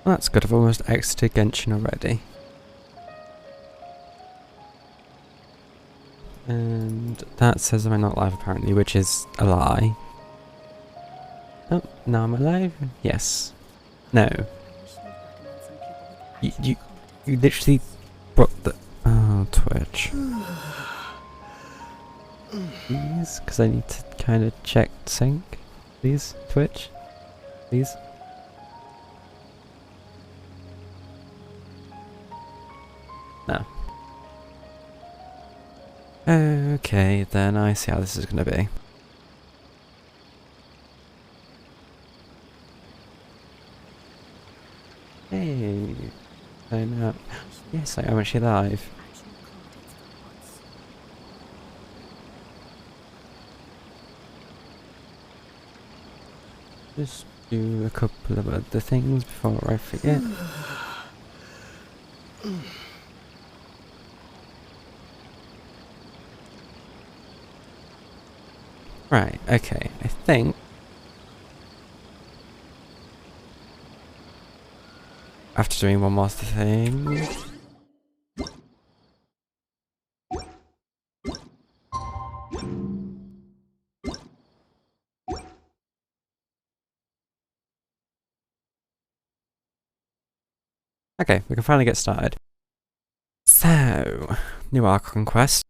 Well, that's good. I've almost exited Genshin already. And that says I'm not live apparently, which is a lie. Oh, now I'm alive? Yes. No. You literally brought the... Oh, Twitch. Please? Because I need to kind of check sync. Please, Twitch? Please? No. Okay, then I see how this is going to be. Hey, I'm out. Yes, I am actually live. Just do a couple of other things before I forget. Right, okay, I think after doing one more thing. Okay, we can finally get started. So, new archon quest.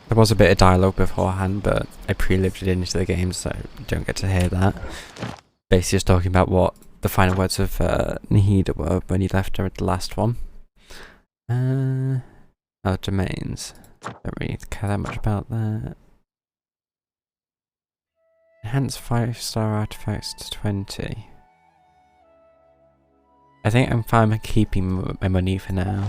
There was a bit of dialogue beforehand, but I pre-lived it into the game, so you don't get to hear that. Basically just talking about what the final words of Nahida were when he left her at the last one. Oh, domains. Don't really care that much about that. Enhance 5-star artifacts to 20. I think I'm fine with keeping my money for now.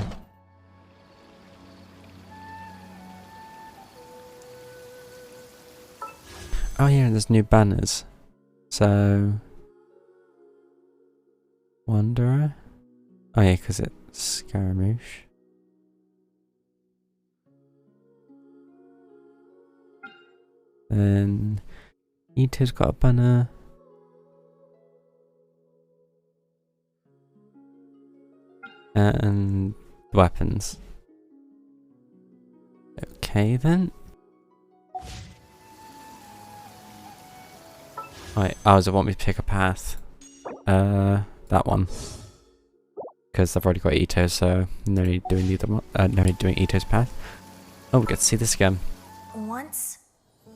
Oh yeah, and there's new banners. So... Wanderer? Oh yeah, because it's Scaramouche. Then... Eater's got a banner. And... weapons. Okay then. Right, does it want me to pick a path? That one. Because I've already got Ito, so no need doing the other one. No need doing Ito's path. Oh, we get to see this again. Once,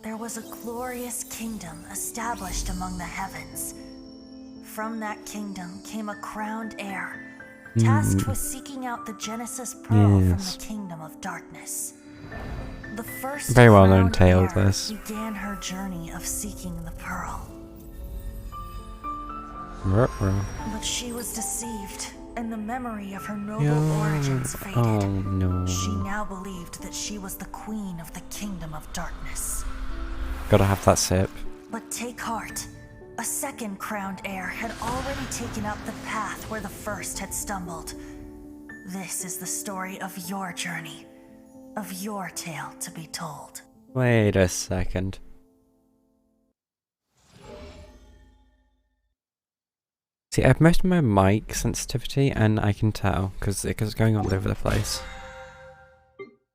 there was a glorious kingdom established among the heavens. From that kingdom came a crowned heir, tasked with seeking out the Genesis Pearl from the kingdom of darkness. The first very well known crowned tale, heir this. began her journey of seeking the pearl. But she was deceived, and the memory of her noble origins faded. Oh no. She now believed that she was the queen of the kingdom of darkness. Gotta have that sip. But take heart. A second crowned heir had already taken up the path where the first had stumbled. This is the story of your journey, of your tale to be told. Wait a second. See, I've messed my mic sensitivity and I can tell because it's going all over the place.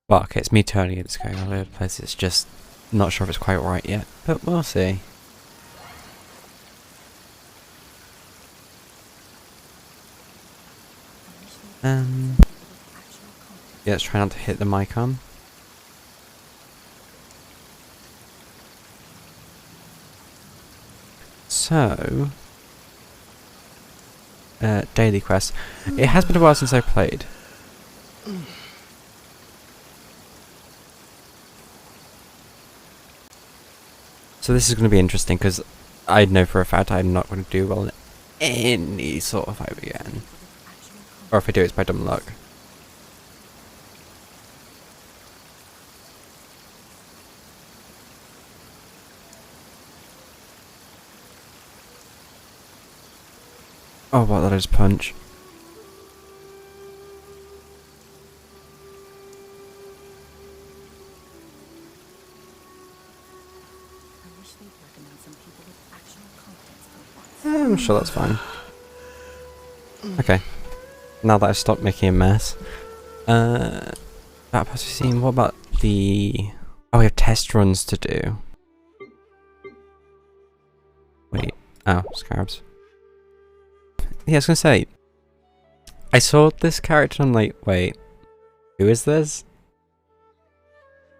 Well, okay, it's me turning it, it's going all over the place. It's just not sure if it's quite right yet, but we'll see. Yeah, let's try not to hit the mic on. So, daily quest. It has been a while since I played. So this is going to be interesting because I know for a fact I'm not going to do well in any sort of fight again. Or if I do, it's by dumb luck. Oh, what did I just punch? I'm sure that's fine. Okay. Now that I've stopped making a mess. That passive scene, what about the... Oh, we have test runs to do. Wait. Oh, scarabs. Yeah, I was gonna say, I saw this character and I'm like, wait, who is this?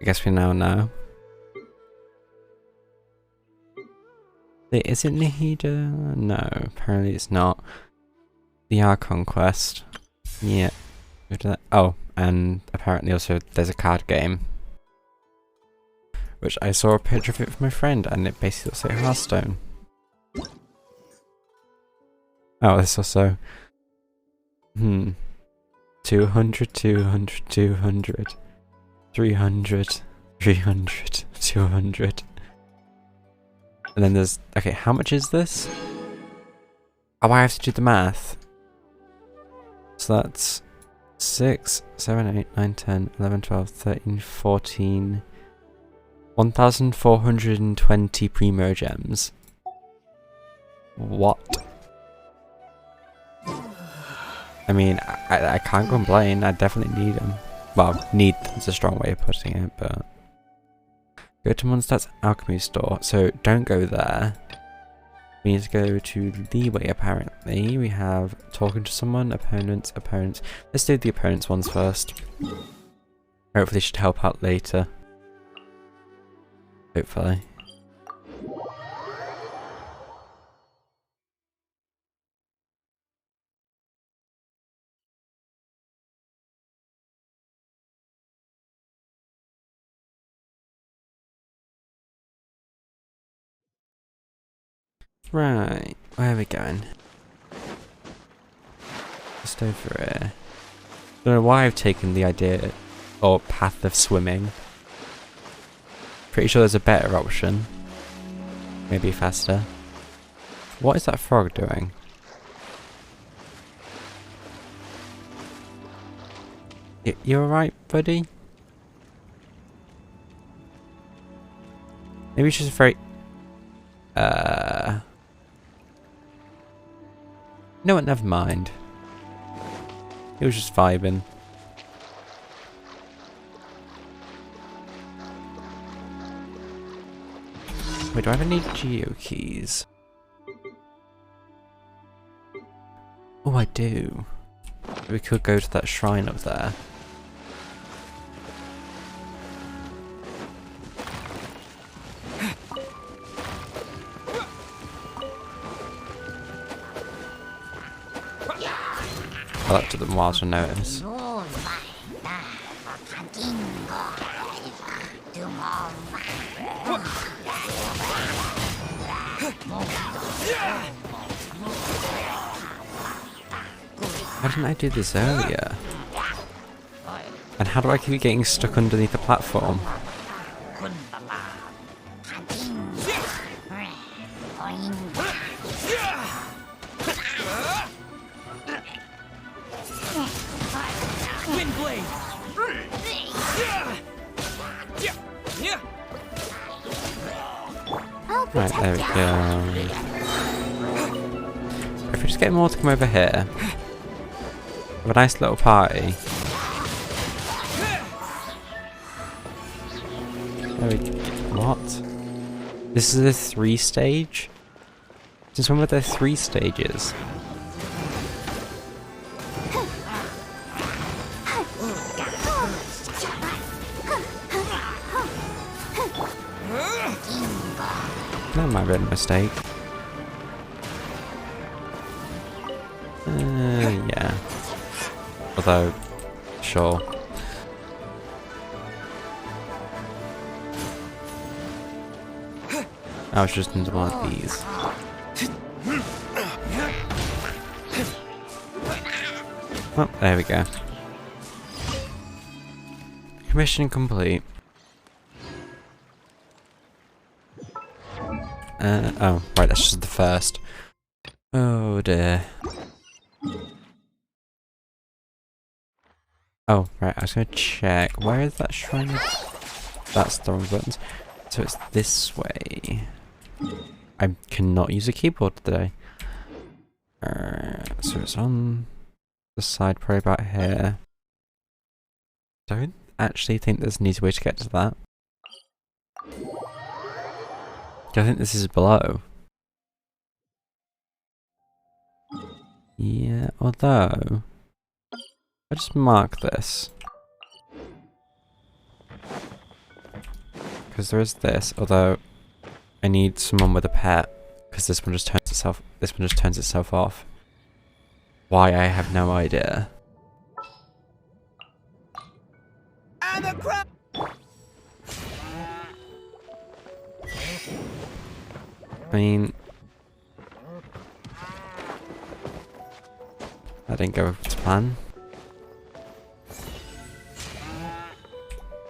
I guess we now know. Is it Nahida? No, apparently it's not. The Archon quest. Yeah. Oh, and apparently also there's a card game. Which I saw a picture of it from my friend and it basically looks like Hearthstone. Oh, there's also... 200, 200, 200, 300, 300, 200. And then there's... Okay, how much is this? Oh, I have to do the math. So that's 6, 7, 8, 9, 10, 11, 12, 13, 14... 1,420 Primo Gems. What? I mean, I can't complain. I definitely need them. Well, need is a strong way of putting it, but... Go to Mondstadt's alchemy store. So, don't go there. We need to go to Leeway, apparently. We have talking to someone, opponents. Let's do the opponents ones first. Hopefully should help out later. Hopefully. Right, where are we going? Just over here. Don't know why I've taken the idea or path of swimming. Pretty sure there's a better option. Maybe faster. What is that frog doing? You alright, buddy? Maybe it's just very... No, what? Never mind. He was just vibing. Wait, do I have any geo keys? Oh, I do. We could go to that shrine up there. I'll have to them whilst I notice. Why didn't I do this earlier? And how do I keep getting stuck underneath the platform? Right, there we go. If we just get more to come over here, have a nice little party. There we go. What? This is a 3-stage? Since when were there 3 stages? That might have been a mistake. Yeah. Although, sure. I was just into one of these. Oh, there we go. Mission complete. Oh, right, that's just the first. Oh dear. Oh, right, I was gonna check. Where is that shrine? That's the wrong buttons. So it's this way. I cannot use a keyboard today. So it's on the side, probably about here. Don't actually think there's an easy way to get to that. I think this is below. Yeah, although I just mark this. Because there is this, although I need someone with a pet, because this one just turns itself off. Why, I have no idea. I mean, that didn't go to plan.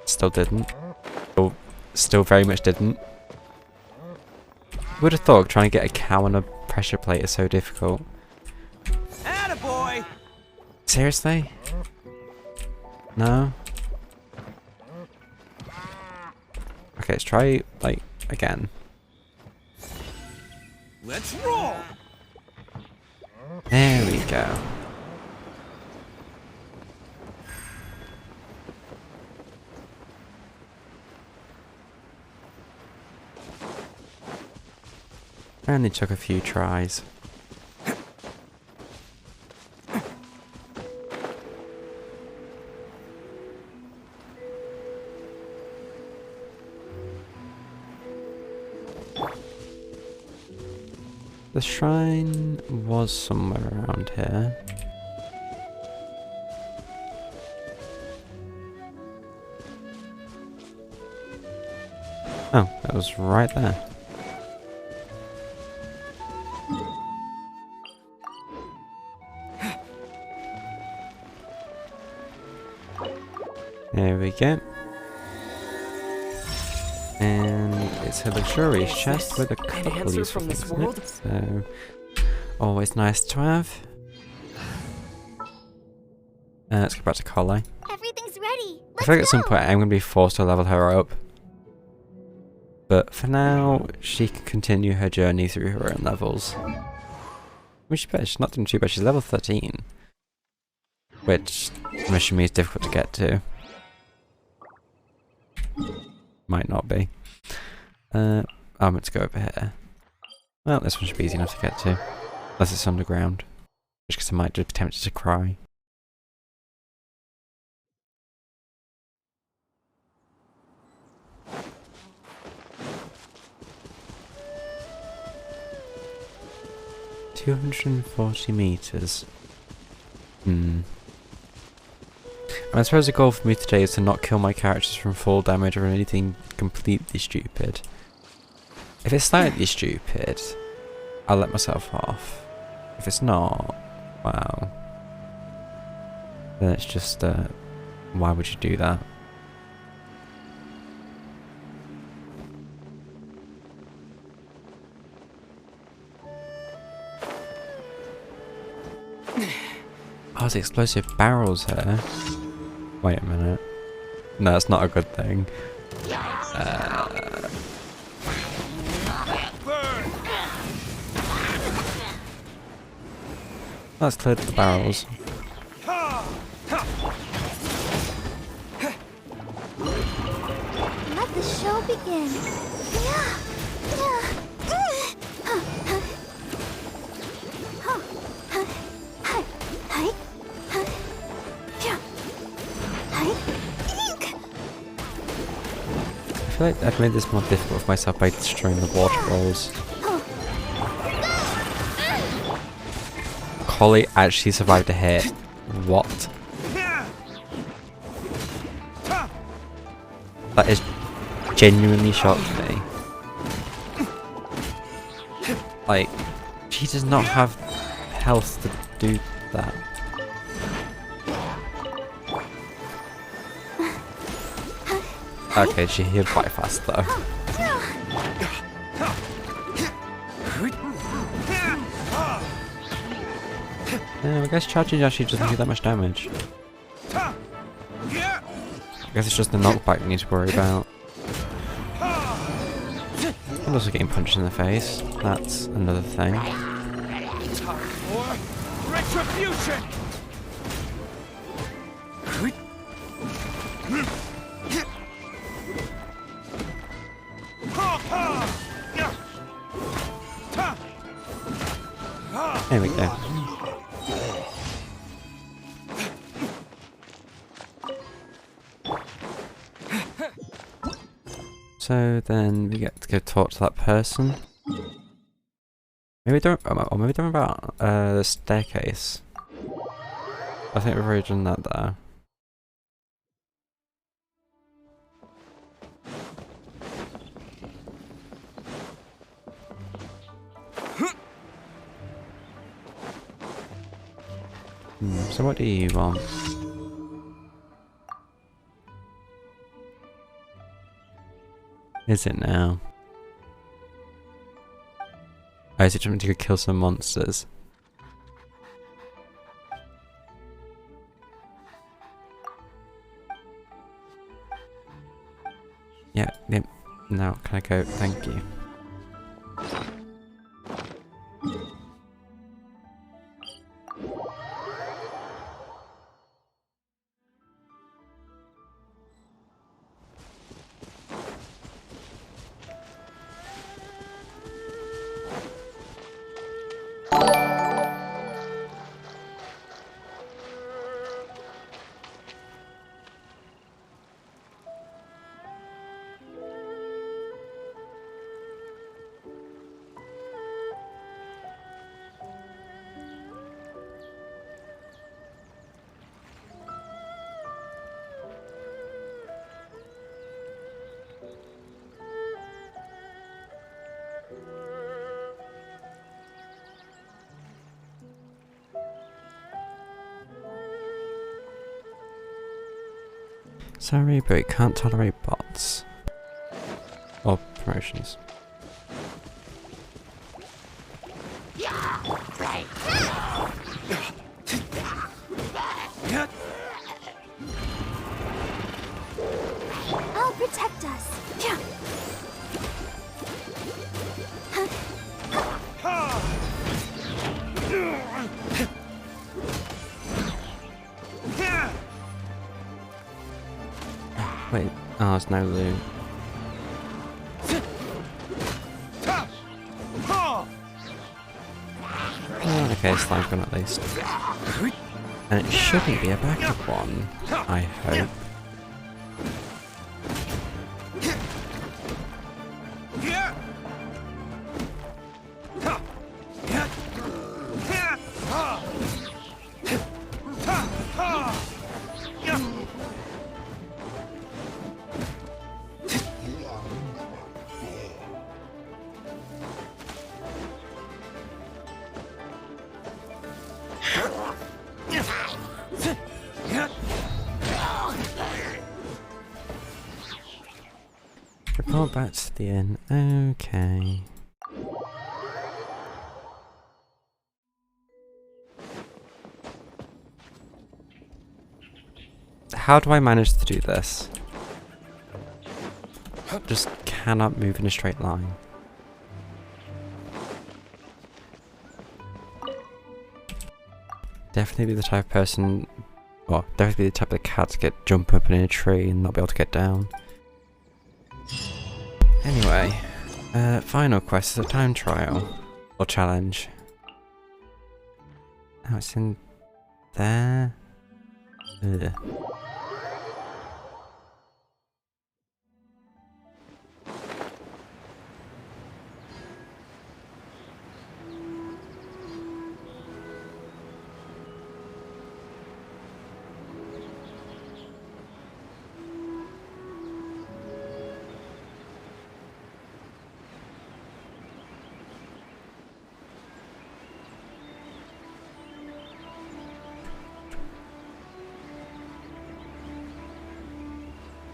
Still didn't. Still very much didn't. Would have thought trying to get a cow on a pressure plate is so difficult. Attaboy! Seriously? No? Okay, let's try, like, again. Let's roll! There we go. Only took a few tries. The shrine was somewhere around here. Oh, that was right there. There we go. And it's a luxurious chest with a couple of useful things in it, so always nice to have. Let's go back to Collei. Everything's ready. I feel like at some point I'm going to be forced to level her up. But for now, she can continue her journey through her own levels. Which she's not doing too bad, she's level 13. Which, I'm assuming is difficult to get to. Might not be. I'm going to go over here. Well, this one should be easy enough to get to. Unless it's underground. Just because I might just be tempted to cry. $240 meters. I suppose the goal for me today is to not kill my characters from fall damage or anything completely stupid. If it's slightly stupid, I'll let myself off. If it's not, wow. Then it's just, why would you do that? Oh, there's explosive barrels here. Wait a minute. No, that's not a good thing. Let's clear the barrels. Let the show begin. I feel like I've made this more difficult for myself by destroying the water balls. Collei actually survived a hit. What? That is genuinely shocked me. Like, she does not have health to do that. Okay, she healed quite fast though. I guess charging actually doesn't do that much damage. I guess it's just the knockback we need to worry about. And also getting punched in the face. That's another thing. Time for retribution! There we go. So then we get to go talk to that person. Maybe don't, or maybe don't about the staircase. I think we've already done that there. So what do you want? Is it now? Oh, is it trying to go kill some monsters? Yeah, yep. Now can I go? Thank you. Sorry, but we can't tolerate bots. Or promotions. I'll protect us. Wait, oh, it's no loot. Oh, okay, slime's gone at least. And it shouldn't be a backup one, I hope. Report back to the inn. Okay. How do I manage to do this? Just cannot move in a straight line. Definitely be the type of person, well, definitely be the type of cat to jump up in a tree and not be able to get down. Anyway, final quest is a time trial or challenge. Oh, it's in there. Ugh.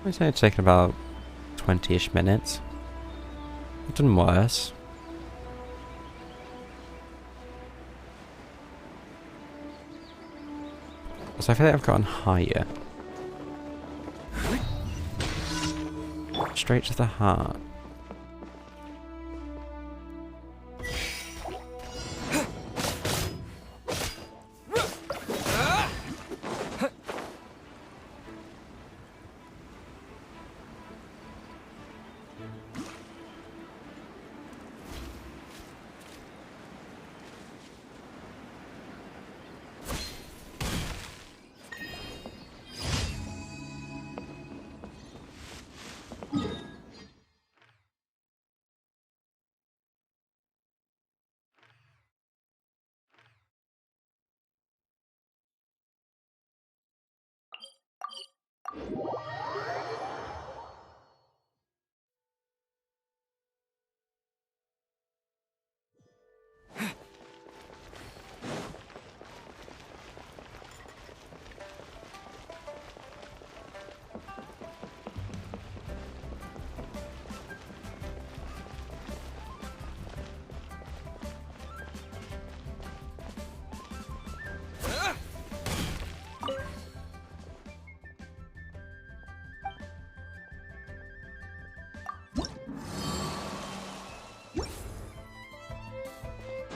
I'd say it's taken about 20-ish minutes. I've done worse. So I feel like I've gotten higher. Straight to the heart.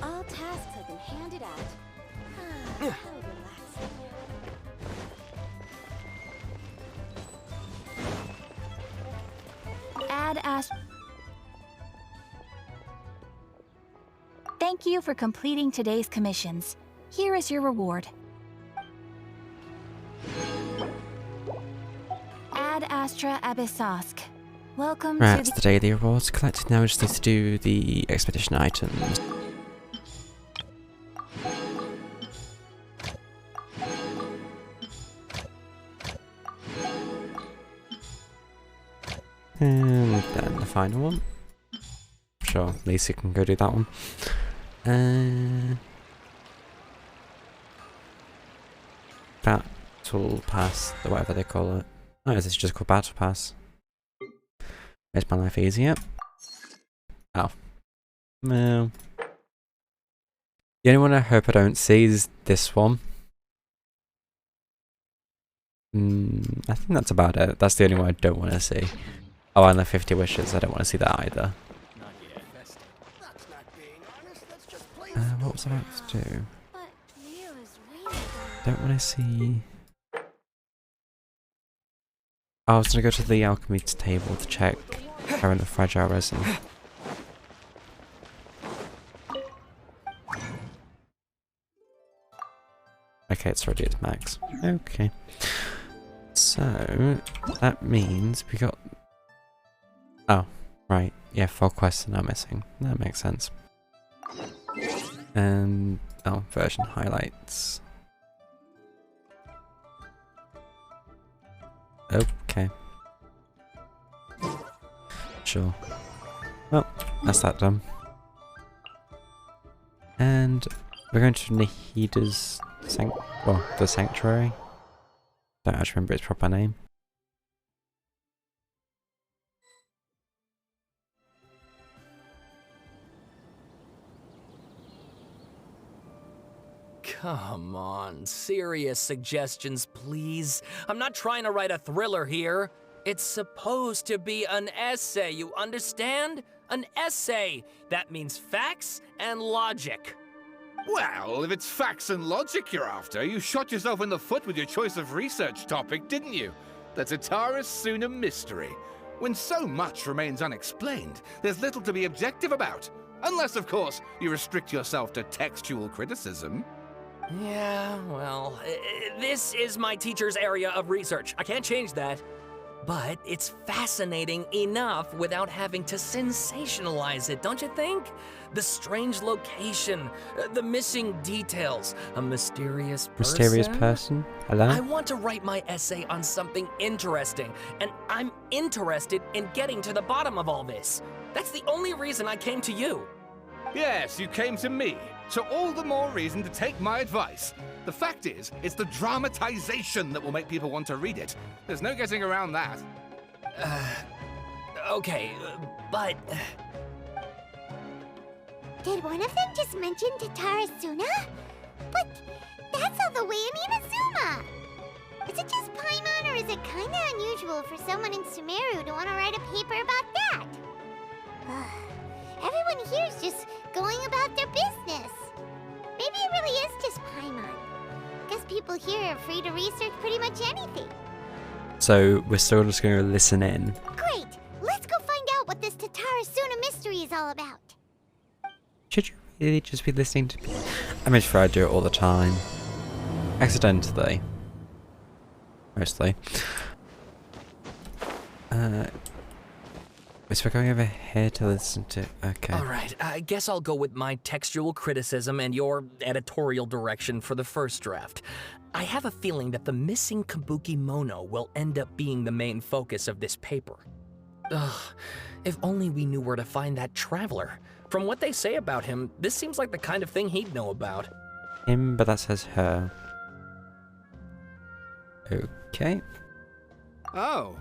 All tasks have been handed out. How relaxing. Thank you for completing today's commissions. Here is your reward. Ad Astra Abyssosk. Welcome Right, to it's the daily rewards collected. Now we just need to do the expedition items. And then the final one. Sure, Lisa can go do that one. Battle Pass, or whatever they call it. Oh, is this just called Battle Pass? Makes my life easier. Oh. No. The only one I hope I don't see is this one. I think that's about it. That's the only one I don't want to see. Oh, and the 50 wishes. I don't want to see that either. What was I about to do? But Leo is really Don't want to see. I was gonna go to the alchemy table to check current of fragile resin. Okay, it's already at max. Okay. So that means we got. Oh, right. Yeah, 4 quests are now missing. That makes sense. And oh, version highlights. Okay. Sure. Well, that's that done. And we're going to Nahida's the sanctuary. Don't actually remember its proper name. Come on, serious suggestions, please. I'm not trying to write a thriller here. It's supposed to be an essay, you understand? An essay! That means facts and logic. Well, if it's facts and logic you're after, you shot yourself in the foot with your choice of research topic, didn't you? The Tataris Suna mystery. When so much remains unexplained, there's little to be objective about. Unless, of course, you restrict yourself to textual criticism. Yeah, well, this is my teacher's area of research. I can't change that. But it's fascinating enough without having to sensationalize it, don't you think? The strange location, the missing details, a mysterious person. Mysterious person? Hello? I want to write my essay on something interesting, and I'm interested in getting to the bottom of all this. That's the only reason I came to you. Yes, you came to me, so all the more reason to take my advice. The fact is, it's the dramatization that will make people want to read it. There's no getting around that. Okay, but... Did one of them just mention Tataris Suna? But that's all the way in Inazuma! Is it just Paimon, or is it kinda unusual for someone in Sumeru to want to write a paper about that? Everyone here's just going about their business. Maybe it really is just Paimon. Guess people here are free to research pretty much anything. So we're still just going to listen in. Great! Let's go find out what this Tataris Suna mystery is all about. Should you really just be listening to me? I make sure I do it all the time. Accidentally. Mostly. So we're going over here to listen to... Okay. Alright, I guess I'll go with my textual criticism and your editorial direction for the first draft. I have a feeling that the missing Kabuki Mono will end up being the main focus of this paper. Ugh, if only we knew where to find that traveler. From what they say about him, this seems like the kind of thing he'd know about. Him, but that says her. Okay. Oh,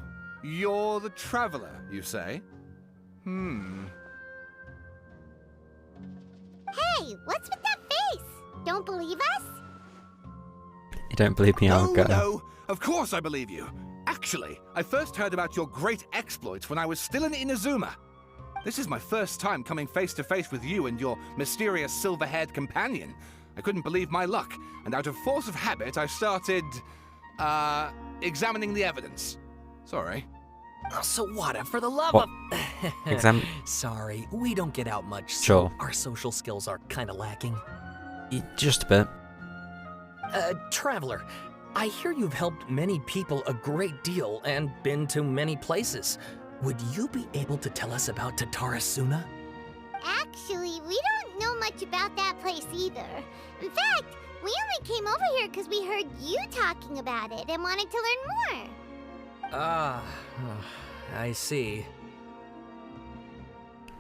you're the traveler, you say? Hey, what's with that face? Don't believe us? You don't believe me, I'll Oh, go. no, of course I believe you. Actually, I first heard about your great exploits when I was still in Inazuma. This is my first time coming face to face with you and your mysterious silver-haired companion. I couldn't believe my luck, and out of force of habit, I started, examining the evidence. Sorry. Oh, Sawada, for the love What? of... Sorry, we don't get out much, so Sure. our social skills are kinda lacking. Just a bit. Traveler, I hear you've helped many people a great deal and been to many places. Would you be able to tell us about Tatarasuna? Actually, we don't know much about that place either. In fact, we only came over here because we heard you talking about it and wanted to learn more. Ah, I see.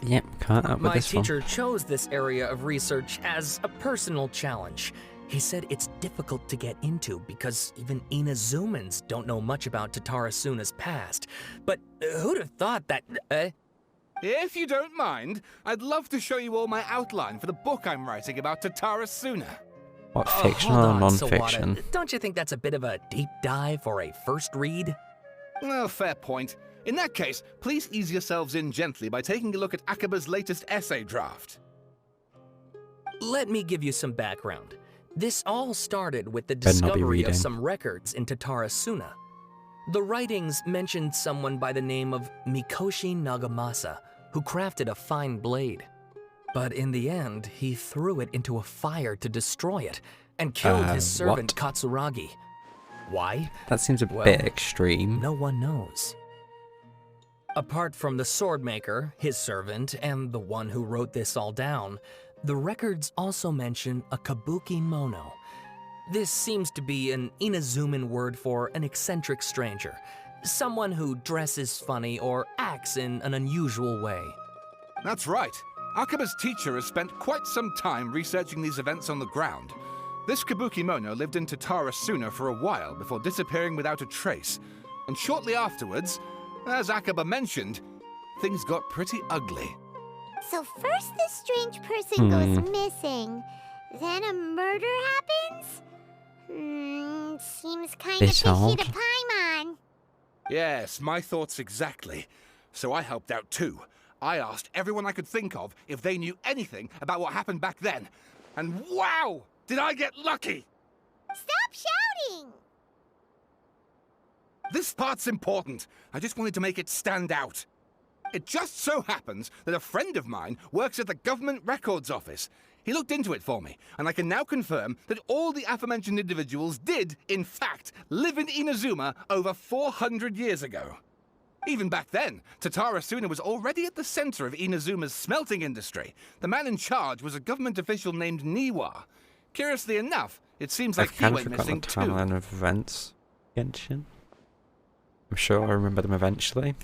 Yep, can't up with My this one. teacher chose this area of research as a personal challenge. He said it's difficult to get into because even Inazumans don't know much about Tatarasuna's past. But who'd have thought that... If you don't mind, I'd love to show you all my outline for the book I'm writing about Tatarasuna. What, hold fictional or on, non-fiction? Sawada. Don't you think that's a bit of a deep dive for a first read? Well, fair point. In that case, please ease yourselves in gently by taking a look at Akaba's latest essay draft. Let me give you some background. This all started with the Better not be discovery of reading. some records in Tatarasuna. The writings mentioned someone by the name of Mikoshi Nagamasa, who crafted a fine blade. But in the end, he threw it into a fire to destroy it, and killed his servant Katsuragi. Why? That seems a Well, bit extreme. No one knows. Apart from the swordmaker, his servant, and the one who wrote this all down, the records also mention a Kabuki Mono. This seems to be an Inazuman word for an eccentric stranger, someone who dresses funny or acts in an unusual way. That's right. Akaba's teacher has spent quite some time researching these events on the ground. This Kabuki Mono lived in Tatarasuna for a while before disappearing without a trace. And shortly afterwards, as Akaba mentioned, things got pretty ugly. So first this strange person goes missing, then a murder happens? Seems kind of Bit fishy odd. to Paimon. Yes, my thoughts exactly. So I helped out too. I asked everyone I could think of if they knew anything about what happened back then. And wow! Did I get lucky! Stop shouting! This part's important. I just wanted to make it stand out. It just so happens that a friend of mine works at the Government Records Office. He looked into it for me, and I can now confirm that all the aforementioned individuals did, in fact, live in Inazuma over 400 years ago. Even back then, Tatarasuna was already at the center of Inazuma's smelting industry. The man in charge was a government official named Niwa. Curiously enough, it seems like I've he kind of went forgotten missing the too. timeline of events. Genshin. I'm sure I'll remember them eventually.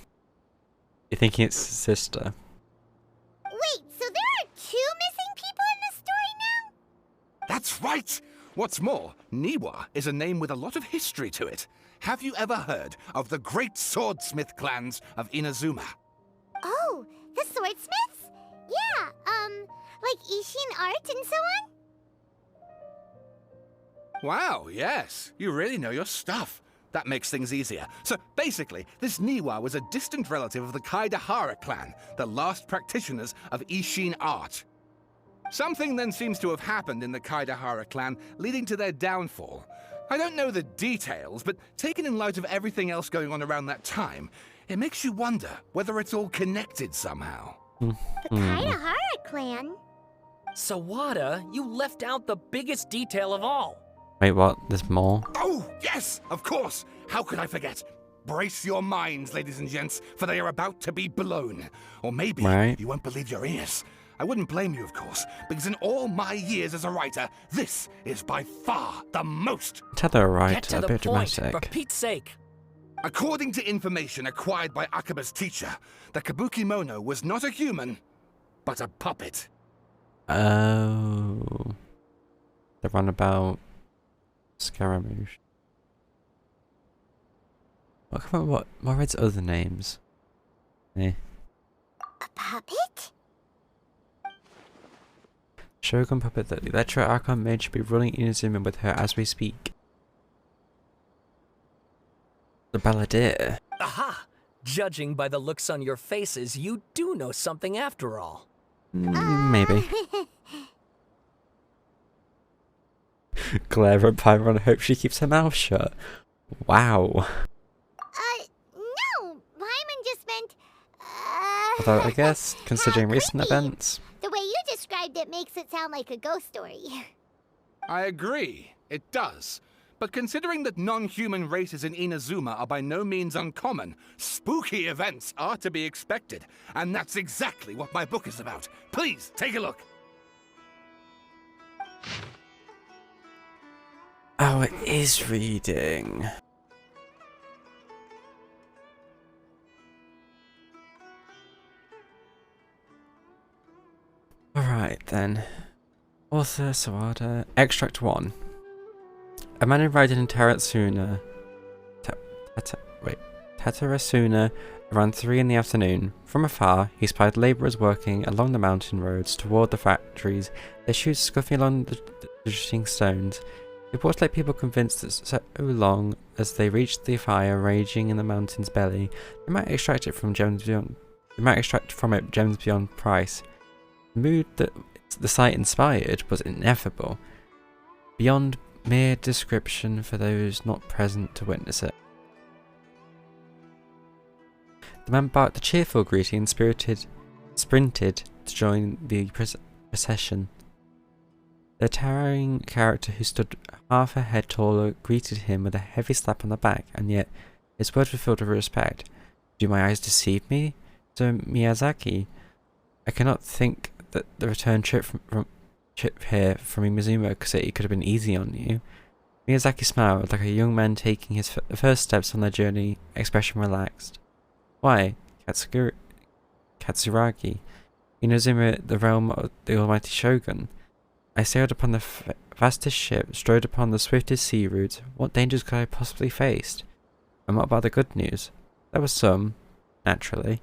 You're thinking it's his sister. Wait, so there are two missing people in this story now? That's right! What's more, Niwa is a name with a lot of history to it. Have you ever heard of the great swordsmith clans of Inazuma? Oh, the swordsmiths? Yeah, like Ishin art and so on? Wow, yes. You really know your stuff. That makes things easier. So basically, this Niwa was a distant relative of the Kaidahara clan, the last practitioners of Ishin art. Something then seems to have happened in the Kaidahara clan, leading to their downfall. I don't know the details, but taken in light of everything else going on around that time, it makes you wonder whether it's all connected somehow. The Kaidahara clan? Sawada, you left out the biggest detail of all. Wait, what? There's more? Oh, yes, of course. How could I forget? Brace your minds, ladies and gents, for they are about to be blown. Or maybe Right. you won't believe your ears. I wouldn't blame you, of course, because in all my years as a writer, this is by far the most. Tether, right? Get to A the bit point, for dramatic. Pete's sake. According to information acquired by Akaba's teacher, the Kabuki Mono was not a human, but a puppet. Oh. The runabout Scaramouche. What are its other names? Eh. A puppet? Shogun puppet that the Electro Archon made should be running Inazuma with her as we speak. The Balladeer. Aha! Judging by the looks on your faces, you do know something after all. Maybe. Claire and Pyron hope she keeps her mouth shut. Wow. No! Paimon just meant... Although I guess, considering recent creepy. events... The way you described it makes it sound like a ghost story. I agree, it does. But considering that non-human races in Inazuma are by no means uncommon, spooky events are to be expected. And that's exactly what my book is about. Please, take a look. Oh, it is reading. Alright then. Author Sawada. Extract 1. A man arrived in Tatarasuna around 3 in the afternoon. From afar, he spied labourers working along the mountain roads toward the factories, their shoes scuffing along the drifting stones. It was like people convinced that so long as they reached the fire raging in the mountain's belly, they might extract from it gems beyond price. The mood that the sight inspired was ineffable, beyond mere description for those not present to witness it. The man barked a cheerful greeting and sprinted to join the procession. The towering character who stood half a head taller greeted him with a heavy slap on the back, and yet his words were filled with respect. Do my eyes deceive me? So Miyazaki, I cannot think that the return trip here from Inazuma City could have been easy on you. Miyazaki smiled like a young man taking his first steps on their journey, expression relaxed. Why, Katsuragi, Inazuma, the realm of the almighty Shogun. I sailed upon the fastest ship, strode upon the swiftest sea route. What dangers could I possibly face? And what about the good news? There was some, naturally.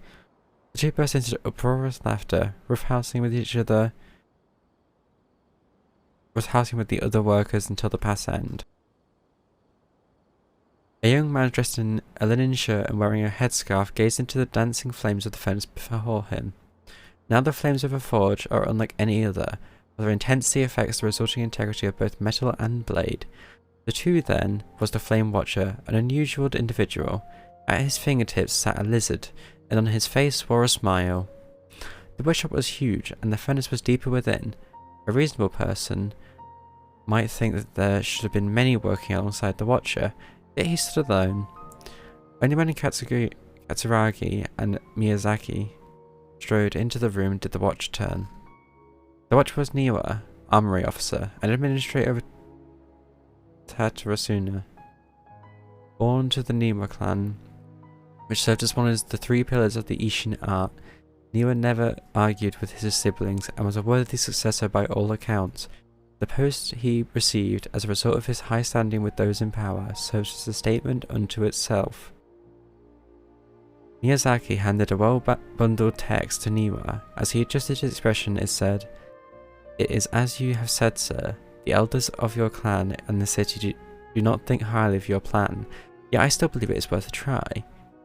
The two burst into uproarious laughter, roughhousing with the other workers until the pass end. A young man dressed in a linen shirt and wearing a headscarf gazed into the dancing flames of the furnace before him. Now the flames of a forge are unlike any other, for their intensity affects the resulting integrity of both metal and blade. The two then was the Flame Watcher, an unusual individual. At his fingertips sat a lizard, and on his face wore a smile. The workshop was huge, and the furnace was deeper within. A reasonable person might think that there should have been many working alongside the Watcher, yet he stood alone. Only when Katsuragi and Miyazaki strode into the room did the Watcher turn. The Watcher was Niwa, armory officer, and administrator of Tatarasuna. Born to the Niwa clan, which served as one of the three pillars of the Ishin art, Niwa never argued with his siblings and was a worthy successor by all accounts. The post he received as a result of his high standing with those in power serves as a statement unto itself. Miyazaki handed a well-bundled text to Niwa. As he adjusted his expression, it said, "It is as you have said, sir. The elders of your clan and the city do not think highly of your plan, yet I still believe it is worth a try.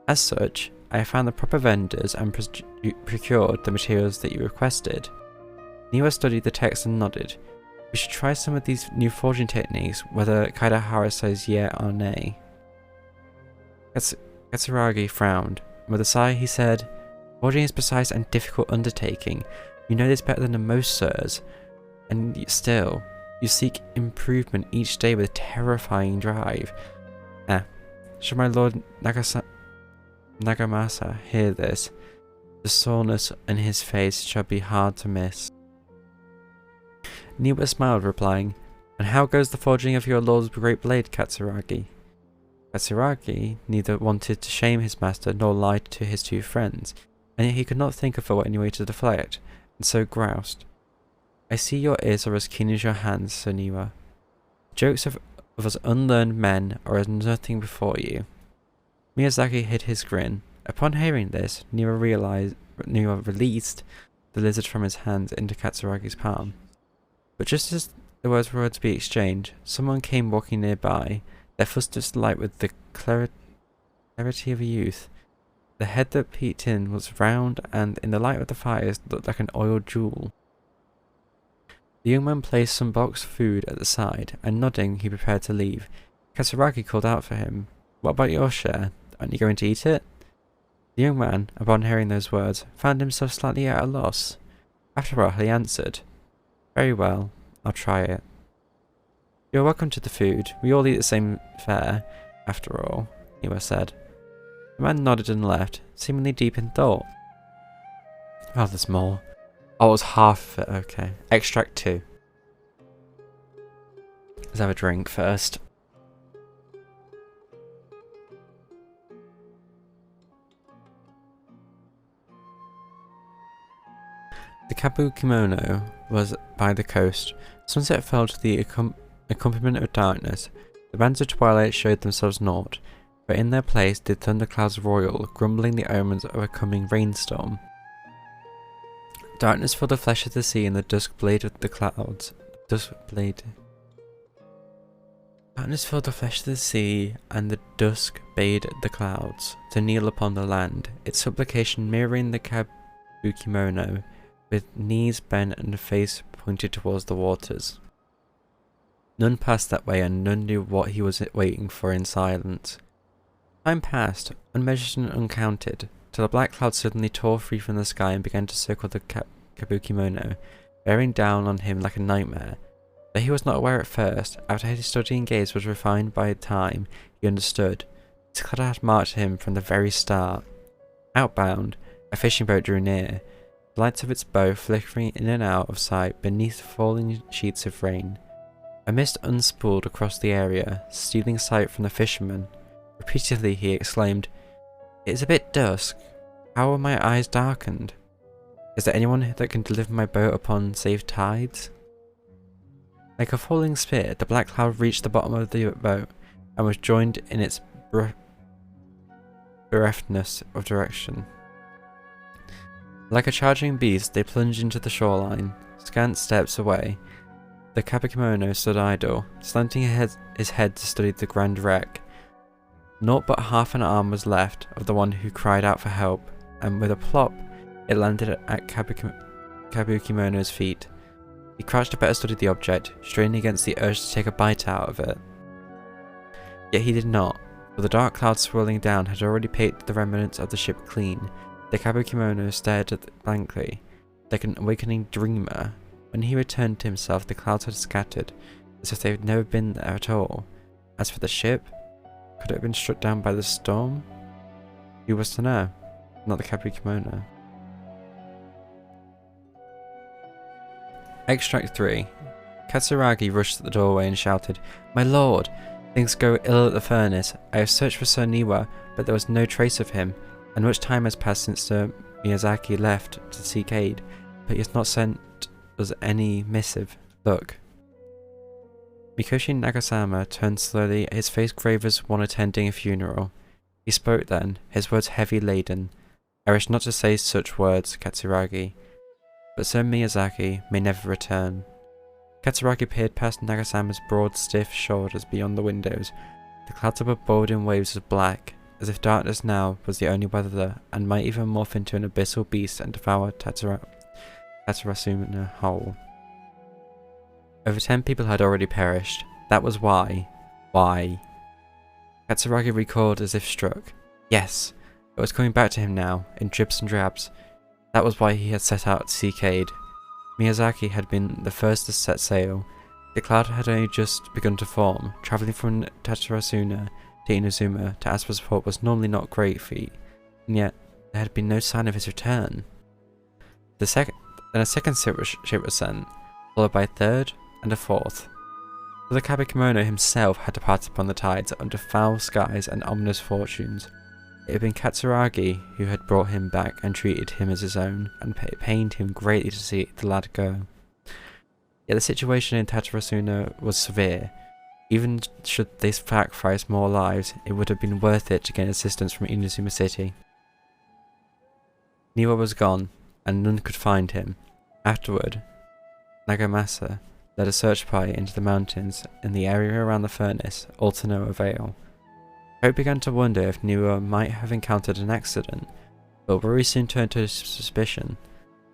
As such, I have found the proper vendors and procured the materials that you requested." Niwa studied the text and nodded. "We should try some of these new forging techniques, whether Kaidahara says yeah or nay." Katsuragi frowned. With a sigh he said, "Forging is a precise and difficult undertaking. You know this better than most, sirs. And still, you seek improvement each day with terrifying drive." Should my lord Nagamasa hear this, the soreness in his face shall be hard to miss. Niwa smiled, replying, "And how goes the forging of your lord's great blade, Katsuragi?" Katsuragi neither wanted to shame his master nor lie to his two friends, and yet he could not think of any way to deflect, and so groused. "I see your ears are as keen as your hands, Sir Niwa. Jokes of us unlearned men are as nothing before you." Miyazaki hid his grin. Upon hearing this, Niwa released the lizard from his hand into Katsuragi's palm. But just as the words were to be exchanged, someone came walking nearby, their footsteps light with the clarity of a youth. The head that peeked in was round and, in the light of the fires, looked like an oiled jewel. The young man placed some boxed food at the side, and nodding, he prepared to leave. Katsuragi called out for him, "What about your share? Aren't you going to eat it?" The young man, upon hearing those words, found himself slightly at a loss. After all, he answered, "Very well, I'll try it." "You're welcome to the food. We all eat the same fare, after all," Niwa said. The man nodded and left, seemingly deep in thought. Oh, there's more. Oh, it was half of it, okay. Extract 2. Let's have a drink first. The Kabukimono was by the coast. Sunset fell to the accompaniment of darkness. The bands of twilight showed themselves naught, but in their place did thunderclouds roil, grumbling the omens of a coming rainstorm. Darkness filled the flesh of the sea, and the dusk blade of the clouds. Darkness filled the flesh of the sea, and the dusk bade the clouds to kneel upon the land, its supplication mirroring the Kabukimono, with knees bent and a face pointed towards the waters. None passed that way, and none knew what he was waiting for in silence. Time passed, unmeasured and uncounted, till a black cloud suddenly tore free from the sky and began to circle the Kabukimono, bearing down on him like a nightmare. Though he was not aware at first, after his studying gaze was refined by time, he understood. This cloud had marked him from the very start. Outbound, a fishing boat drew near, the lights of its bow flickering in and out of sight beneath falling sheets of rain. A mist unspooled across the area, stealing sight from the fisherman. Repeatedly he exclaimed, "It is a bit dusk. How are my eyes darkened? Is there anyone that can deliver my boat upon safe tides?" Like a falling spear, the black cloud reached the bottom of the boat, and was joined in its bereftness of direction. Like a charging beast, they plunged into the shoreline. Scant steps away, the Kabukimono stood idle, slanting his head to study the grand wreck. Naught but half an arm was left of the one who cried out for help, and with a plop, it landed at Kabukimono's feet. He crouched to better study the object, straining against the urge to take a bite out of it. Yet he did not, for the dark cloud swirling down had already picked the remnants of the ship clean. The Kabukimono stared at it blankly, like an awakening dreamer. When he returned to himself, the clouds had scattered, as if they had never been there at all. As for the ship, could it have been struck down by the storm? Who was to know? Not the Kabukimono. Extract 3. Katsuragi rushed at the doorway and shouted, "My lord! Things go ill at the furnace. I have searched for Sir Niwa, but there was no trace of him, and much time has passed since Sir Miyazaki left to seek aid, but he has not sent us any missive. Look." Mikoshi Nagasama turned slowly, his face grave as one attending a funeral. He spoke then, his words heavy laden. "I wish not to say such words, Katsuragi, but Sir Miyazaki may never return." Katsuragi peered past Nagasama's broad, stiff shoulders beyond the windows. The clouds above bowled in waves of black, as if darkness now was the only weather, and might even morph into an abyssal beast and devour Tatsurasuna whole. Over 10 people had already perished. That was why. Why? Katsuragi recalled as if struck. Yes, it was coming back to him now, in dribs and drabs. That was why he had set out to seek aid. Miyazaki had been the first to set sail. The cloud had only just begun to form, travelling from Tatsurasuna to Inazuma to ask for support was normally not a great feat, and yet there had been no sign of his return. Then a second ship was sent, followed by a third and a fourth. The Kabikimono himself had departed upon the tides under foul skies and ominous fortunes. It had been Katsuragi who had brought him back and treated him as his own, and it pained him greatly to see the lad go. Yet the situation in Tatarasuna was severe. Even should they sacrifice more lives, it would have been worth it to gain assistance from Inazuma City. Niwa was gone, and none could find him. Afterward, Nagamasa led a search party into the mountains in the area around the furnace, all to no avail. Hope began to wonder if Niwa might have encountered an accident, but worry soon turned to suspicion,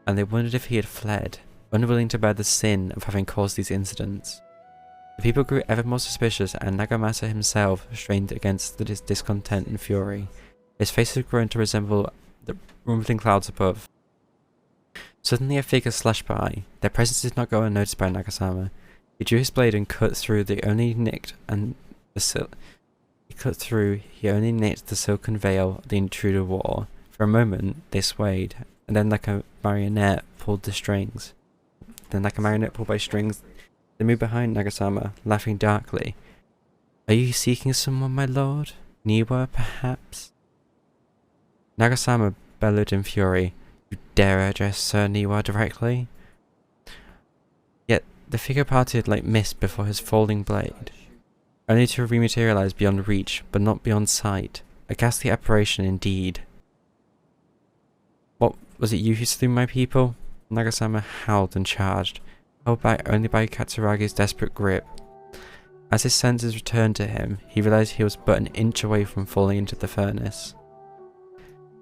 and they wondered if he had fled, unwilling to bear the sin of having caused these incidents. The people grew ever more suspicious, and Nagamasa himself strained against the discontent and fury. His face had grown to resemble the rumbling clouds above. Suddenly a figure slashed by. Their presence did not go unnoticed by Nagasama. He drew his blade and cut through he only nicked the silken veil the intruder wore. For a moment they swayed, and then like a marionette pulled by strings. They moved behind Nagasama, laughing darkly. "Are you seeking someone, my lord? Niwa, perhaps?" Nagasama bellowed in fury. "You dare address Sir Niwa directly?" Yet the figure parted like mist before his falling blade, only to rematerialize beyond reach, but not beyond sight. A ghastly apparition indeed. "What, was it you who slew my people?" Nagasama howled and charged, held back only by Katsuragi's desperate grip. As his senses returned to him, he realized he was but an inch away from falling into the furnace.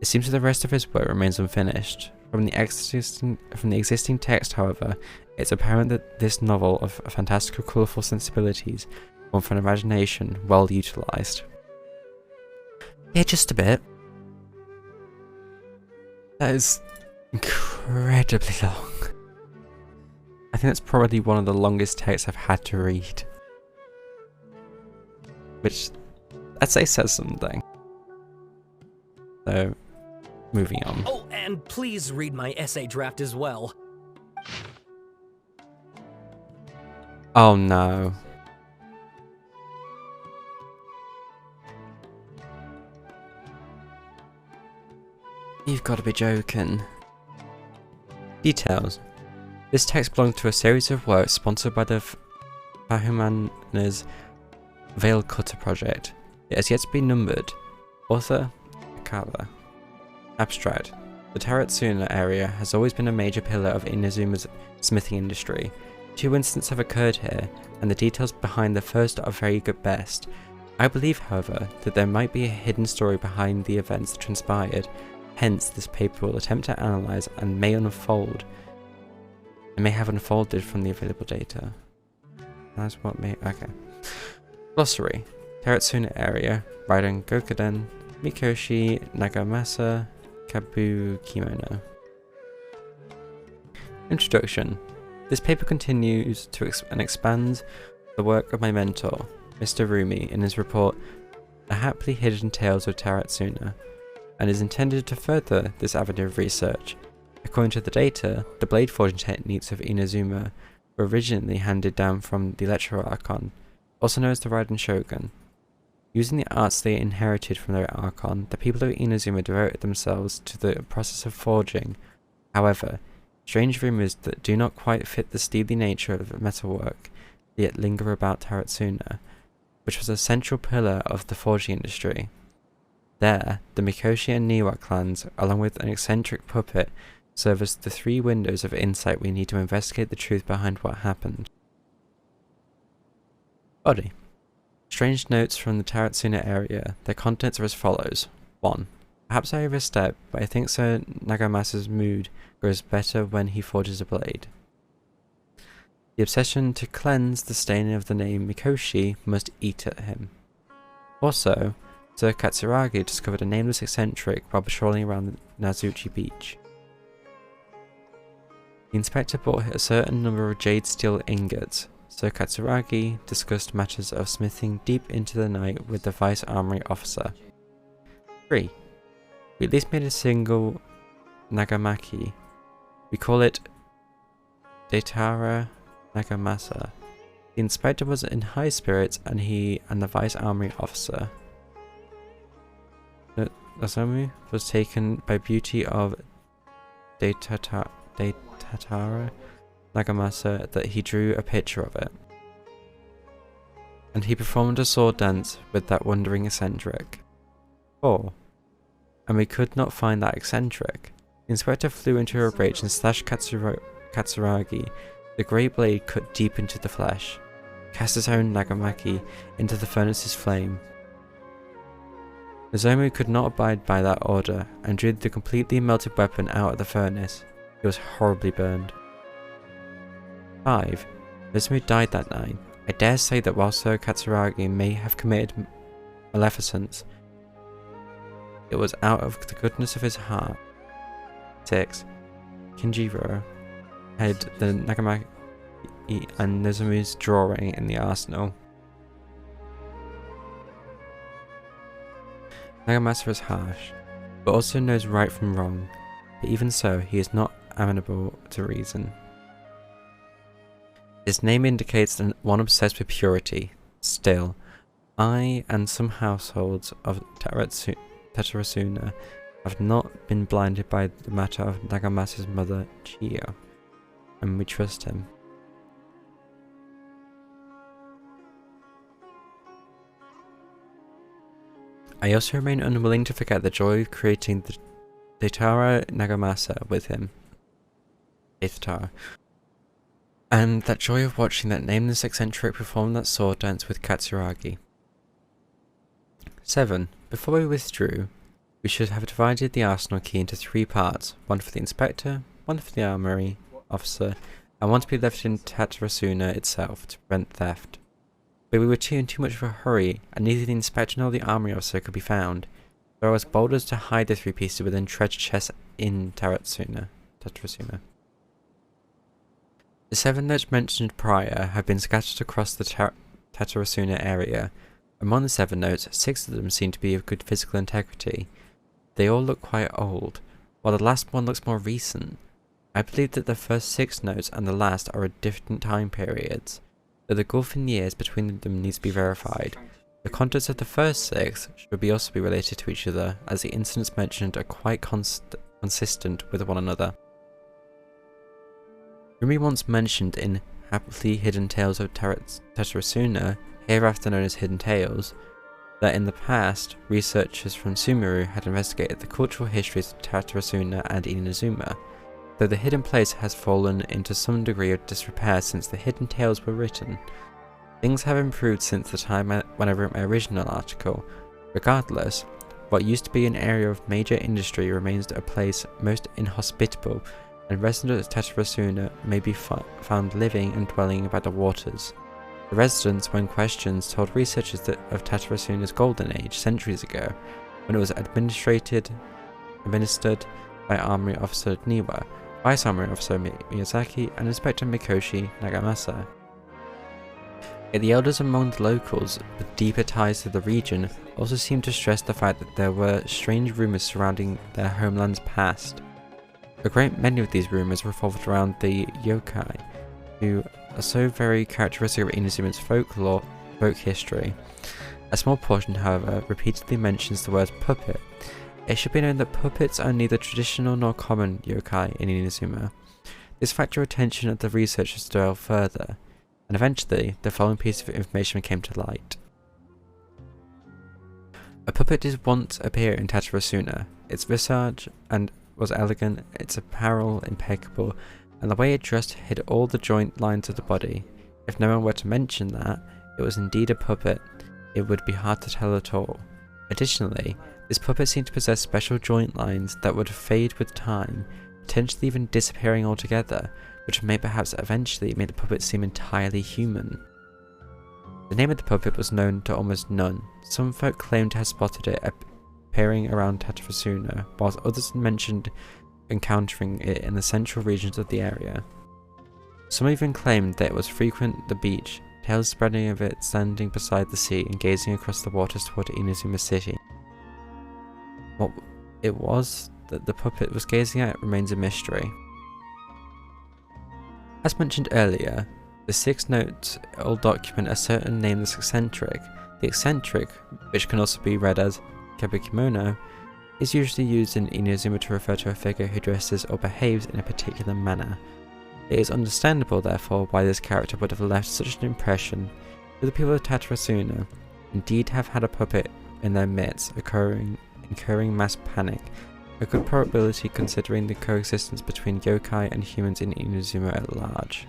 It seems that the rest of his work remains unfinished. From the existing text, however, it's apparent that this novel of fantastical, colourful sensibilities, one for an imagination well utilised. Yeah, just a bit. That is incredibly long. I think that's probably one of the longest texts I've had to read. Which, I'd say says something. So, moving on. Oh, and please read my essay draft as well. Oh no. You've got to be joking. Details. This text belongs to a series of works sponsored by the Fahumana's Veil Cutter project. It has yet to be numbered. Author, Akala. Abstract. The Taratsuna area has always been a major pillar of Inazuma's smithing industry. 2 incidents have occurred here, and the details behind the first are vague at best. I believe, however, that there might be a hidden story behind the events that transpired. Hence, this paper will attempt to analyse and may unfold. It may have unfolded from the available data. That's what may. Okay. Glossary. Taratsuna area. Raiden Gokuden. Mikoshi Nagamasa. Kabu Kimono. Introduction. This paper continues to and expands the work of my mentor, Mr. Rumi, in his report, The Happily Hidden Tales of Taratsuna, and is intended to further this avenue of research. According to the data, the blade forging techniques of Inazuma were originally handed down from the Electro Archon, also known as the Raiden Shogun. Using the arts they inherited from their Archon, the people of Inazuma devoted themselves to the process of forging. However, strange rumours that do not quite fit the steely nature of metalwork yet linger about Taratsuna, which was a central pillar of the forging industry. There, the Mikoshi and Niwa clans, along with an eccentric puppet, serve as the 3 windows of insight we need to investigate the truth behind what happened. Body. Strange notes from the Taratsuna area. Their contents are as follows. 1. Perhaps I overstep, but I think Sir Nagamasa's mood grows better when he forges a blade. The obsession to cleanse the stain of the name Mikoshi must eat at him. Also, Sir Katsuragi discovered a nameless eccentric while patrolling around Nazuchi Beach. The inspector bought a certain number of jade steel ingots. Officer Katsuragi discussed matters of smithing deep into the night with the Vice Armory Officer. 3. We at least made a single nagamaki. We call it Daitara Nagamasa. The inspector was in high spirits, and he and the Vice Armory Officer Nozomu was taken by beauty of Daitara Nagamasa that he drew a picture of it. And he performed a sword dance with that wandering eccentric. 4. And we could not find that eccentric. The inspector flew into a rage and slashed Katsuragi. The grey blade cut deep into the flesh, cast his own nagamaki into the furnace's flame. Nozomu could not abide by that order and drew the completely melted weapon out of the furnace. He was horribly burned. 5. Nozomu died that night. I dare say that while Sir Katsuragi may have committed maleficence, it was out of the goodness of his heart. 6. Kinjiro had the nagamaki and Nozomu's drawing in the arsenal. Nagamasa is harsh, but also knows right from wrong, but even so, he is not amenable to reason. His name indicates one obsessed with purity. Still, I and some households of Tetarasuna have not been blinded by the matter of Nagamasa's mother, Chiyo, and we trust him. I also remain unwilling to forget the joy of creating the Daitara Nagamasa with him. Daitara. And that joy of watching that nameless eccentric perform that sword dance with Katsuragi. 7. Before we withdrew, we should have divided the arsenal key into 3 parts, one for the inspector, one for the armory officer, and one to be left in Tatarasuna itself to prevent theft. But we were in too much of a hurry, and neither the inspector nor the armory officer could be found, so I was bold as to hide the 3 pieces within treasure chests in Tatarasuna. The 7 notes mentioned prior have been scattered across the Tatarasuna area. Among the 7 notes, 6 of them seem to be of good physical integrity. They all look quite old, while the last one looks more recent. I believe that the first 6 notes and the last are at different time periods, though the gulf in years between them needs to be verified. The contents of the first 6 should also be related to each other, as the incidents mentioned are quite consistent with one another. Rumi once mentioned in Happily Hidden Tales of Tetarasuna, hereafter known as Hidden Tales, that in the past, researchers from Sumeru had investigated the cultural histories of Tatarasuna and Inazuma, though the hidden place has fallen into some degree of disrepair since the Hidden Tales were written. Things have improved since the time when I wrote my original article. Regardless, what used to be an area of major industry remains a place most inhospitable, and residents of Tetarasuna may be found living and dwelling about the waters. The residents, when questioned, told researchers of Tatarasuna's golden age centuries ago, when it was administered by Armory Officer Niwa, Vice Armory Officer Miyazaki, and Inspector Mikoshi Nagamasa. Yet the elders among the locals, with deeper ties to the region, also seemed to stress the fact that there were strange rumours surrounding their homeland's past. A great many of these rumours revolved around the yokai, who are so very characteristic of Inazuma's folk history. A small portion, however, repeatedly mentions the word puppet. It should be known that puppets are neither traditional nor common yokai in Inazuma. This fact drew attention of the researchers to delve further, and eventually the following piece of information came to light. A puppet did once appear in Tatarasuna. Its visage was elegant, its apparel impeccable, and the way it dressed hid all the joint lines of the body. If no one were to mention that it was indeed a puppet, it would be hard to tell at all. Additionally, this puppet seemed to possess special joint lines that would fade with time, potentially even disappearing altogether, which may perhaps eventually make the puppet seem entirely human. The name of the puppet was known to almost none. Some folk claimed to have spotted it appearing around Tatarasuna, whilst others mentioned encountering it in the central regions of the area. Some even claimed that it was frequent the beach, tales spreading of it standing beside the sea and gazing across the waters toward Inazuma City. What it was that the puppet was gazing at remains a mystery. As mentioned earlier, the 6-note-old document a certain nameless eccentric. The eccentric, which can also be read as Kabukimono, is usually used in Inazuma to refer to a figure who dresses or behaves in a particular manner. It is understandable, therefore, why this character would have left such an impression, with the people of Tatarasuna indeed have had a puppet in their midst, incurring mass panic, a good probability considering the coexistence between yokai and humans in Inazuma at large.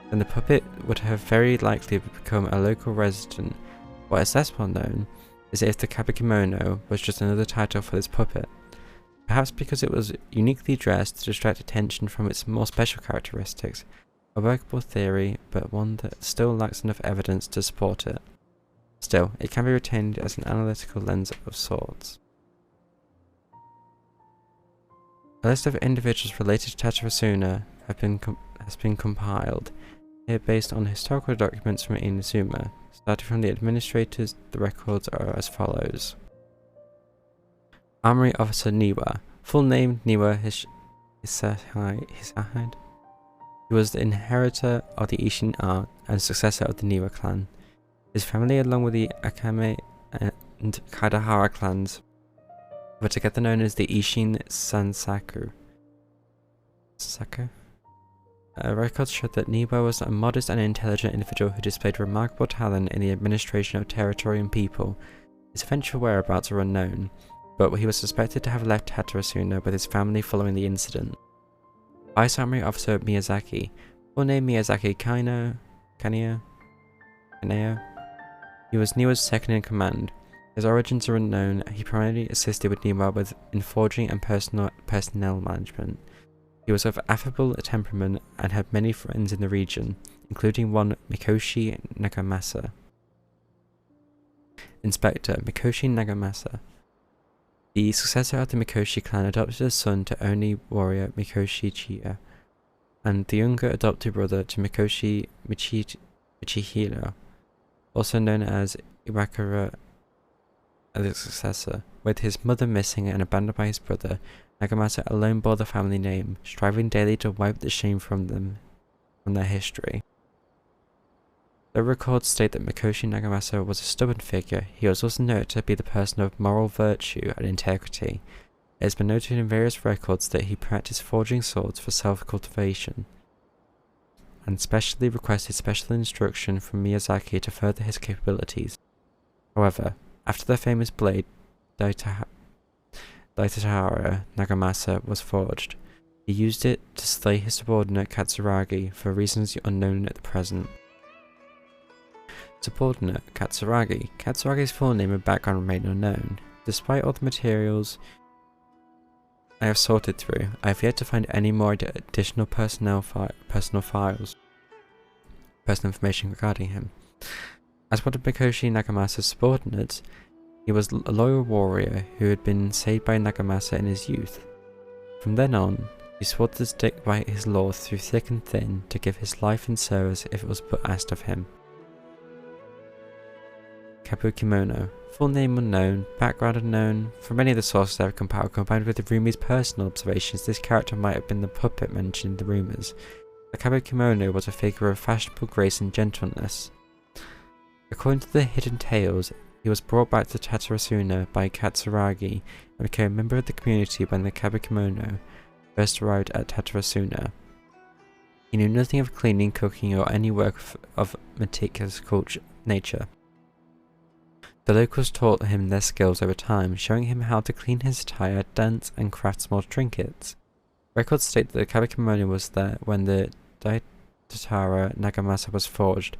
Then the puppet would have very likely become a local resident. What is less well known is if the Kabukimono was just another title for this puppet, perhaps because it was uniquely dressed to distract attention from its more special characteristics, a workable theory, but one that still lacks enough evidence to support it. Still, it can be retained as an analytical lens of sorts. A list of individuals related to Tatarasuna has been compiled, here based on historical documents from Inazuma. Starting from the administrators, the records are as follows. Armory Officer Niwa. Full name Niwa Hisahide. He was the inheritor of the Ishin art and successor of the Niwa clan. His family, along with the Akame and Kadahara clans, were together known as the Ishin Sansaku. Records showed that Niwa was a modest and intelligent individual who displayed remarkable talent in the administration of territory and people. His eventual whereabouts are unknown, but he was suspected to have left Tatarasuna with his family following the incident. Vice Armory Officer Miyazaki. Full name Miyazaki Kaneo. He was Niwa's second in command. His origins are unknown. He primarily assisted with Niwa in forging and personnel management. He was of affable temperament and had many friends in the region, including one Mikoshi Nagamasa. Inspector Mikoshi Nagamasa. The successor of the Mikoshi clan adopted a son to Oni warrior Mikoshi Chiya, and the younger adopted brother to Mikoshi Michihiro, also known as Iwakura, as the successor. With his mother missing and abandoned by his brother, Nagamasa alone bore the family name, striving daily to wipe the shame from their history. Though records state that Mikoshi Nagamasa was a stubborn figure, he was also noted to be the person of moral virtue and integrity. It has been noted in various records that he practiced forging swords for self-cultivation, and specially requested special instruction from Miyazaki to further his capabilities. However, after the famous blade, Daitatara Nagamasa was forged. He used it to slay his subordinate Katsuragi for reasons unknown at the present. Subordinate Katsuragi. Katsuragi's full name and background remain unknown. Despite all the materials I have sorted through, I have yet to find any more additional personal information regarding him. As one of Mikoshi Nagamasa's subordinates, he was a loyal warrior who had been saved by Nagamasa in his youth. From then on, he swore to stick by his lord through thick and thin, to give his life in service if it was but asked of him. Kabukimono. Full name unknown, background unknown. From many of the sources I have compiled, combined with the Rumi's personal observations, this character might have been the puppet mentioned in the rumours. The Kabukimono was a figure of fashionable grace and gentleness. According to the hidden tales, he was brought back to Tatarasuna by Katsuragi and became a member of the community when the Kabukimono first arrived at Tatarasuna. He knew nothing of cleaning, cooking, or any work of meticulous nature. The locals taught him their skills over time, showing him how to clean his attire, dance, and craft small trinkets. Records state that the Kabukimono was there when the Daitatara Nagamasa was forged.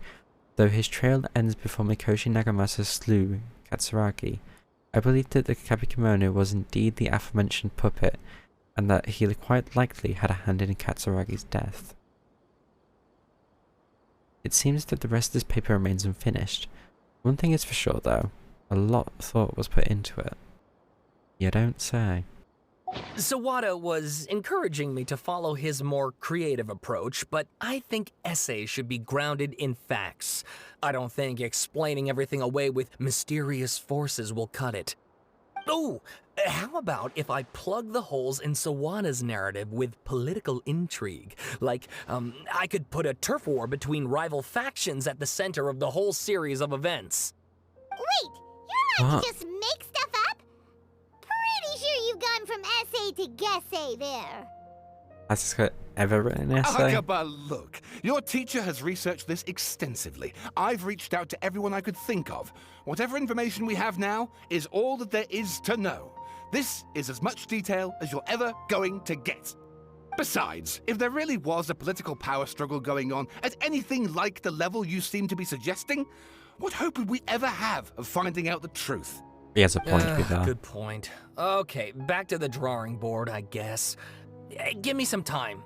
Though his trail ends before Mikoshi Nagamasa slew Katsuragi, I believe that the Kabukimono was indeed the aforementioned puppet, and that he quite likely had a hand in Katsuragi's death. It seems that the rest of this paper remains unfinished. One thing is for sure though, a lot of thought was put into it. You don't say. Sawada was encouraging me to follow his more creative approach, but I think essays should be grounded in facts. I don't think explaining everything away with mysterious forces will cut it. Oh, how about if I plug the holes in Sawada's narrative with political intrigue? Like, I could put a turf war between rival factions at the center of the whole series of events. Wait, you're allowed What? to just make stuff up? Pretty sure you've gone from essay to guessay there. Has this guy ever written an essay? Akaba, look. Your teacher has researched this extensively. I've reached out to everyone I could think of. Whatever information we have now is all that there is to know. This is as much detail as you're ever going to get. Besides, if there really was a political power struggle going on at anything like the level you seem to be suggesting, what hope would we ever have of finding out the truth? He has a point to be there. Good point. Okay, back to the drawing board, I guess. Give me some time.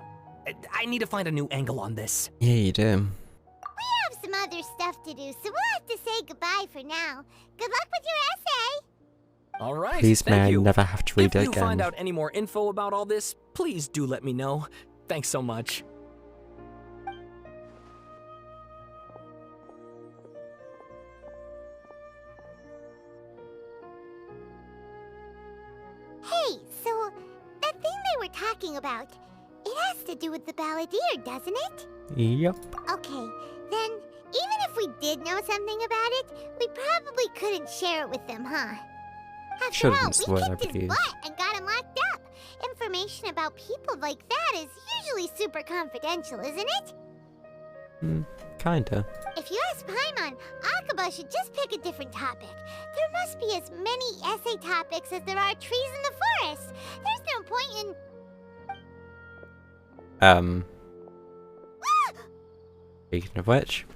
I need to find a new angle on this. Yeah, you do. We have some other stuff to do, so we'll have to say goodbye for now. Good luck with your essay. All right, Please may thank I you. never have to read If it you again. find out any more info about all this, please do let me know. Thanks so much. Hey, so that thing they were talking about, it has to do with the balladeer, doesn't it? Yep. Okay, then even if we did know something about it, we probably couldn't share it with them, huh? After Shouldn't all, is the word I we kicked would his use. butt and got him locked up. Information about people like that is usually super confidential, isn't it? Kinda. If you ask Paimon, Akaba should just pick a different topic. There must be as many essay topics as there are trees in the forest. There's no point in... Speaking of which,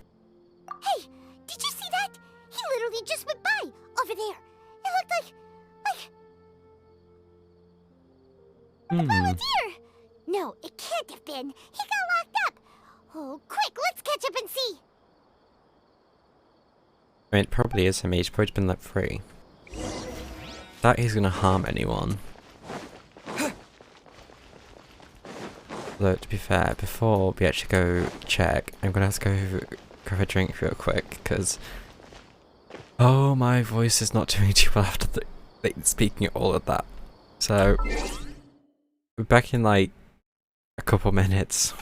Hey, did you see that? He literally just went by, over there. It looked like... Balladeer! No, it can't have been. He got locked up. Oh, quick, let's catch up and see. I mean, it probably is him. He's probably been let free. That he's gonna harm anyone. Though, to be fair, before we actually go check, I'm gonna have to go grab a drink real quick, because... Oh, my voice is not doing too well after speaking all of that. So, we're back in like a couple minutes.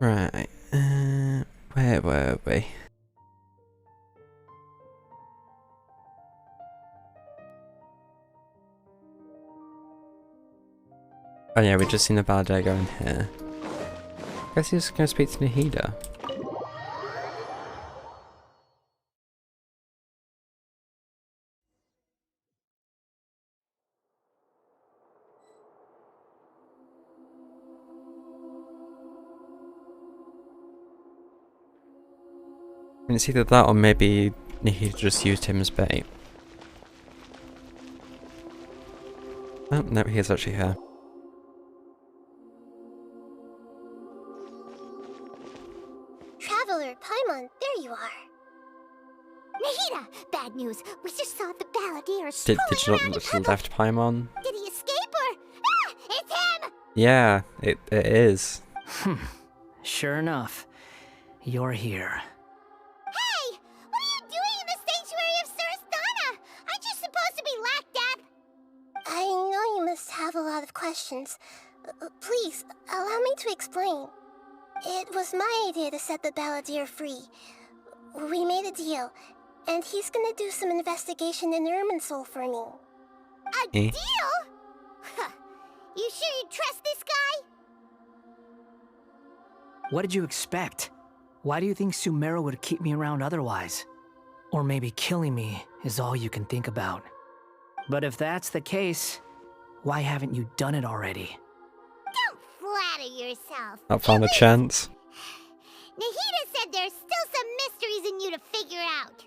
Right. Where were we? Oh yeah, we just seen the Balade go in here. Guess he's gonna speak to Nahida. I mean, it's either that or maybe Nahida just used him as bait. Oh, no, he is actually here. Traveler, Paimon, there you are. Nahida! Bad news. We just saw the Balladeer Did you strolling not around look in to the purple. left, Paimon? Did he escape or... Ah! It's him! Yeah, it is. Sure enough, you're here. Hey! What are you doing in the sanctuary of Surasthana? Aren't you supposed to be locked up? I know you must have a lot of questions. Please, allow me to explain. It was my idea to set the Balladeer free. We made a deal, and he's gonna do some investigation in Irminsul for me. A deal? You sure you trust this guy? What did you expect? Why do you think Sumeru would keep me around otherwise? Or maybe killing me is all you can think about. But if that's the case, why haven't you done it already? Don't flatter yourself. Not found a chance. Nahida said there's still some mysteries in you to figure out.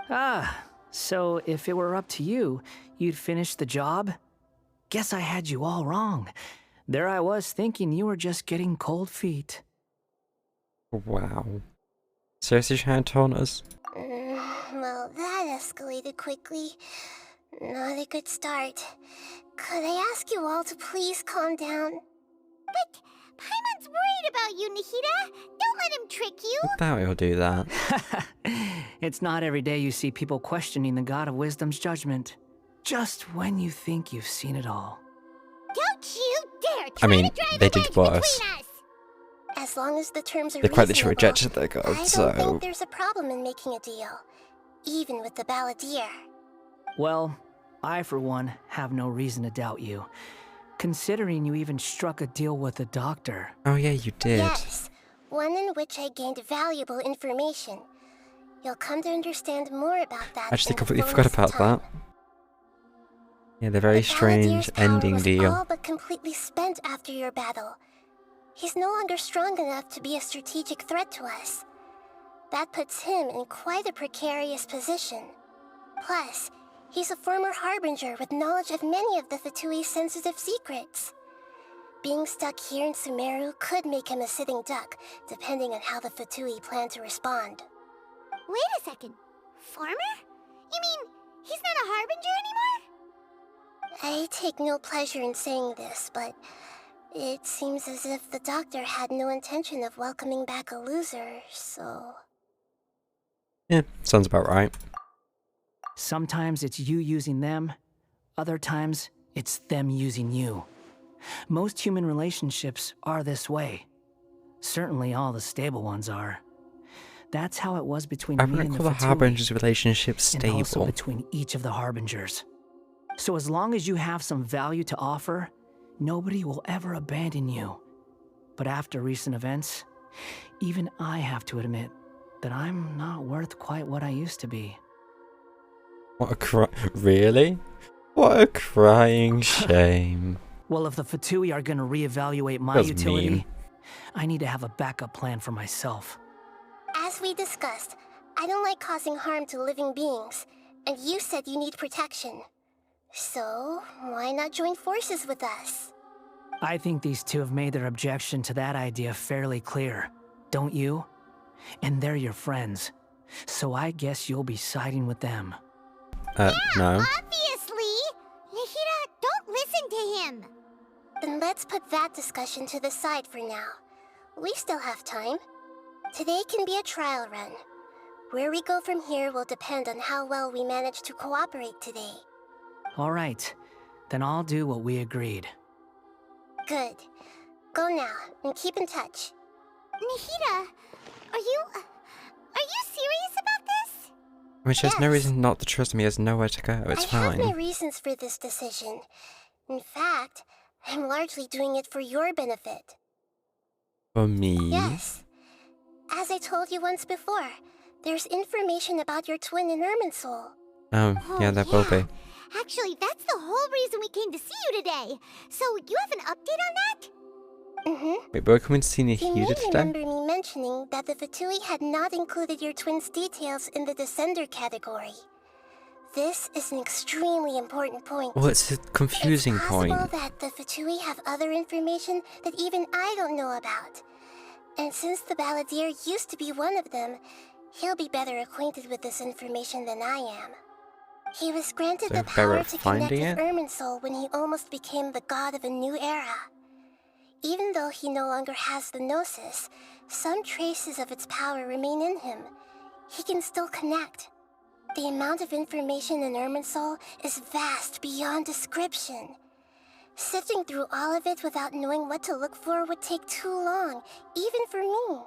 Ah, so if it were up to you, you'd finish the job? Guess I had you all wrong. There I was thinking you were just getting cold feet. Wow. Seriously trying to taunt us? Well, that escalated quickly. Not a good start. Could I ask you all to please calm down? But Paimon's worried about you, Nahida. Don't let him trick you. I doubt he'll do that. It's not every day you see people questioning the God of Wisdom's judgment. Just when you think you've seen it all. Don't you dare I try mean, to drive they a did wedge worse. between us. As long as the terms are They quite literally reasonable, rejected their god, I don't so... think there's a problem in making a deal, even with the Balladeer. Well, I for one have no reason to doubt you, considering you even struck a deal with the doctor. Oh yeah, you did. Yes, one in which I gained valuable information. You'll come to understand more about that. Actually, in the completely forgot fullness about of that. time. Yeah, the very The strange Balladeer's power ending was deal. all but completely spent after your battle. He's no longer strong enough to be a strategic threat to us. That puts him in quite a precarious position. Plus, he's a former Harbinger with knowledge of many of the Fatui's sensitive secrets. Being stuck here in Sumeru could make him a sitting duck, depending on how the Fatui plan to respond. Wait a second. Former? You mean he's not a Harbinger anymore? I take no pleasure in saying this, but it seems as if the doctor had no intention of welcoming back a loser, so... Yeah, sounds about right. Sometimes it's you using them, other times it's them using you. Most human relationships are this way. Certainly all the stable ones are. That's how it was between I me wouldn't and call the the Fatui, Harbinger's relationship and also stable. between each of the Harbingers. So as long as you have some value to offer, nobody will ever abandon you. But after recent events, even I have to admit that I'm not worth quite what I used to be. What a really? What a crying shame. Well, if the Fatui are gonna reevaluate my That's utility, mean. I need to have a backup plan for myself. As we discussed, I don't like causing harm to living beings, and you said you need protection. So, why not join forces with us? I think these two have made their objection to that idea fairly clear, don't you? And they're your friends, so I guess you'll be siding with them. No. Obviously! Nahida, don't listen to him! Then let's put that discussion to the side for now. We still have time. Today can be a trial run. Where we go from here will depend on how well we manage to cooperate today. All right, then I'll do what we agreed. Good. Go now, and keep in touch. Nahida, are you serious about this? I mean, she has no Yes. reason not to trust me. He has nowhere to go. It's I have my fine. reasons for this decision. In fact, I'm largely doing it for your benefit. For me? Yes. As I told you once before, there's information about your twin in Irminsul. Oh, yeah, there will be. Actually, that's the whole reason we came to see you today. So, you have an update on that? Mm-hmm. Wait, we're coming to see You may Nahida today? remember me mentioning that the Fatui had not included your twin's details in the Descender category. This is an extremely important point. Well, it's a confusing It's possible point. that the Fatui have other information that even I don't know about. And since the Balladeer used to be one of them, he'll be better acquainted with this information than I am. He was granted So the better power at to connect finding with it? Irminsul when he almost became the god of a new era. Even though he no longer has the Gnosis, some traces of its power remain in him. He can still connect. The amount of information in Irminsul is vast beyond description. Sifting through all of it without knowing what to look for would take too long, even for me.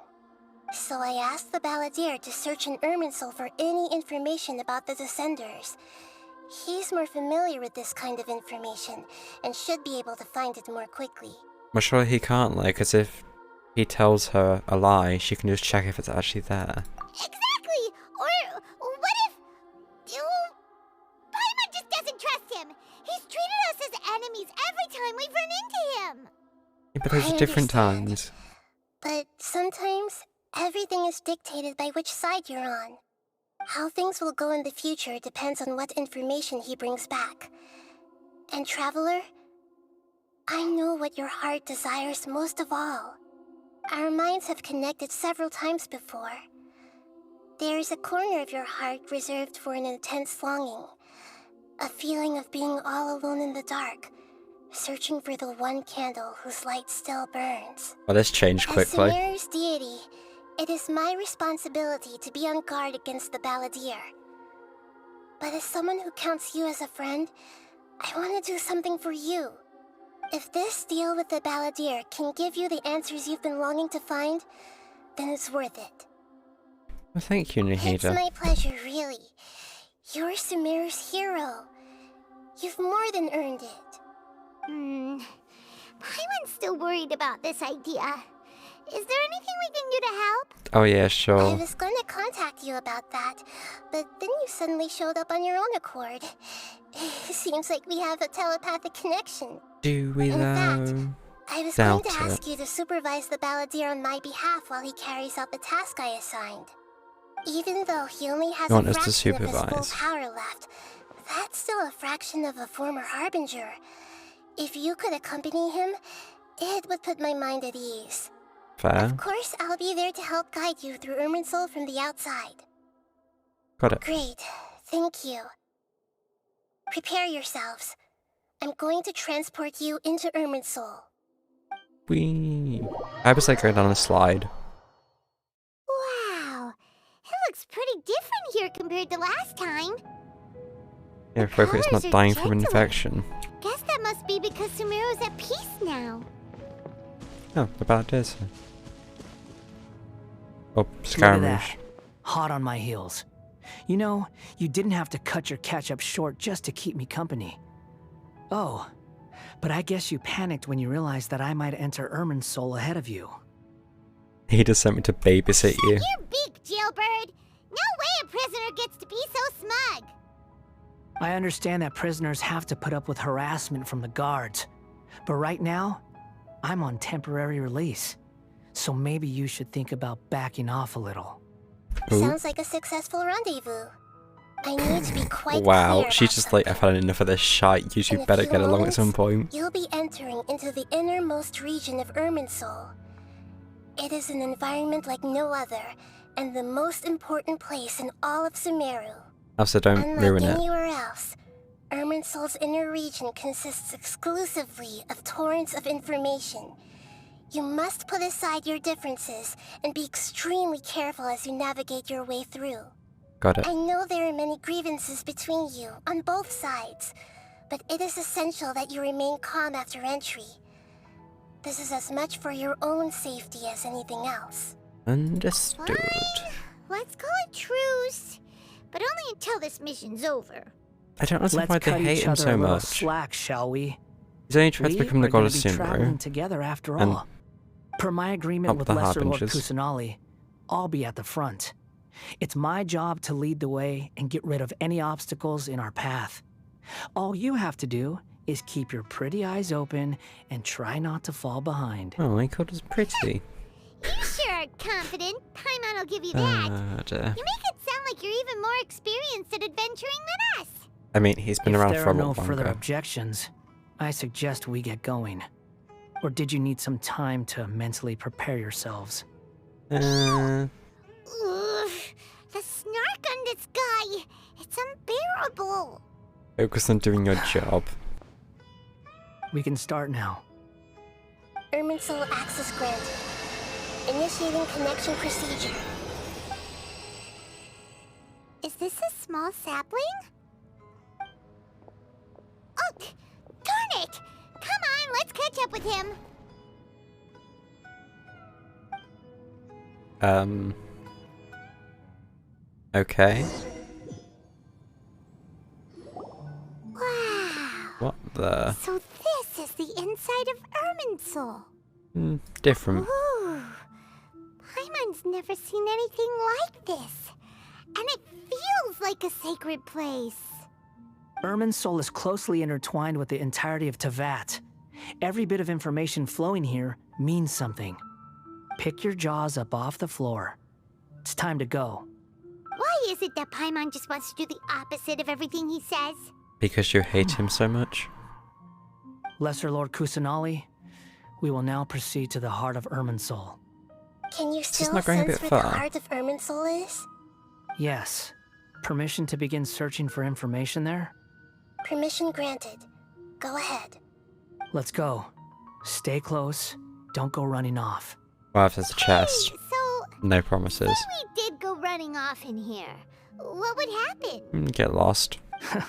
So I asked the Balladeer to search in Irminsul for any information about the Descenders. He's more familiar with this kind of information, and should be able to find it more quickly. Well, surely he can't, like, because if he tells her a lie, she can just check if it's actually there. Exactly! Or what if... Paimon just doesn't trust him! He's treated us as enemies every time we've run into him! Yeah, but those I are different understand. times. But sometimes, everything is dictated by which side you're on. How things will go in the future depends on what information he brings back. And Traveler, I know what your heart desires most of all. Our minds have connected several times before. There is a corner of your heart reserved for an intense longing. A feeling of being all alone in the dark, searching for the one candle whose light still burns. Well, this changed As quickly. Sumeru's deity, it is my responsibility to be on guard against the Balladeer. But as someone who counts you as a friend, I want to do something for you. If this deal with the Balladeer can give you the answers you've been longing to find, then it's worth it. Well, thank you, It's Nahida. my pleasure, really. You're Sumeru's hero. You've more than earned it. Paimon's still worried about this idea. Is there anything we can do to help? Oh, yeah, I sure. was going to contact you about that, but then you suddenly showed up on your own accord. Seems like we have a telepathic connection. Do we, In fact, though? I was Doubt going to it. ask you to supervise the Balladeer on my behalf while he carries out the task I assigned. Even though he only has You want a us to fraction of his full supervise. power left, that's still a fraction of a former Harbinger. If you could accompany him, it would put my mind at ease. Fair. Of course, I'll be there to help guide you through Irminsul from the outside. Got it. Great. Thank you. Prepare yourselves. I'm going to transport you into Irminsul. Whee. I was like going down a slide. Wow. It looks pretty different here compared to last time. Yeah, hopefully it's not colors are dying from an gentler. infection. Guess that must be because Sumeru's at peace now. Oh, the bad is. Oh, Look at Scaramouche. that. Hot on my heels. You know, you didn't have to cut your catch-up short just to keep me company. Oh, but I guess you panicked when you realized that I might enter Irminsul ahead of you. He just sent me to babysit you. Your beak, jailbird! No way a prisoner gets to be so smug! I understand that prisoners have to put up with harassment from the guards, but right now, I'm on temporary release. So maybe you should think about backing off a little. Ooh. Sounds like a successful rendezvous. I need to be quite Wow, clear she's about just like, I've had enough of this shite. You two In a better few get along at moments, some point. You'll be entering into the innermost region of Irminsul. It is an environment like no other, and the most important place in all of Sumeru. Oh, so don't Unlike ruin it. anywhere else, Irminsul's inner region consists exclusively of torrents of information. You must put aside your differences and be extremely careful as you navigate your way through. Got it. I know there are many grievances between you, on both sides, but it is essential that you remain calm after entry. This is as much for your own safety as anything else. Understood. Fine. Let's call it truce. But only until this mission's over. I don't understand Let's why cut they hate each him other so a little much. slack, shall we? He's only tried to become the god of traveling Sumeru. together after and all. Per my agreement help with the Lesser Lord Harbingers. Kusanali, I'll be at the front. It's my job to lead the way and get rid of any obstacles in our path. All you have to do is keep your pretty eyes open and try not to fall behind. Oh, he called us pretty. You sure are confident. Paimon will give you that. Dear. You make it sound like you're even more experienced at adventuring than us. I mean, he's been If around there for a are no lot further longer. objections, I suggest we get going. Or did you need some time to mentally prepare yourselves? Ugh, the snark on this guy. It's unbearable. Focus on doing your job. We can start now. Irminsul access granted. Initiating connection procedure. Is this a small sapling? Oh, darn it! Come on, let's catch up with him. Okay. Wow. What the? So this is the inside of Irminsul. Different. Ooh. Paimon's never seen anything like this. And it feels like a sacred place. Irminsul is closely intertwined with the entirety of Tevat. Every bit of information flowing here means something. Pick your jaws up off the floor. It's time to go. Why is it that Paimon just wants to do the opposite of everything he says? Because you hate him so much? Lesser Lord Kusanali, we will now proceed to the heart of Irminsul. Can you This is still not going a sense bit where far. the heart of Irminsul is? Yes. Permission to begin searching for information there? Permission granted. Go ahead. Let's go. Stay close. Don't go running off. Well, if there's a chest, Hey, so, no promises. if we did go running off in here, what would happen? Get lost. What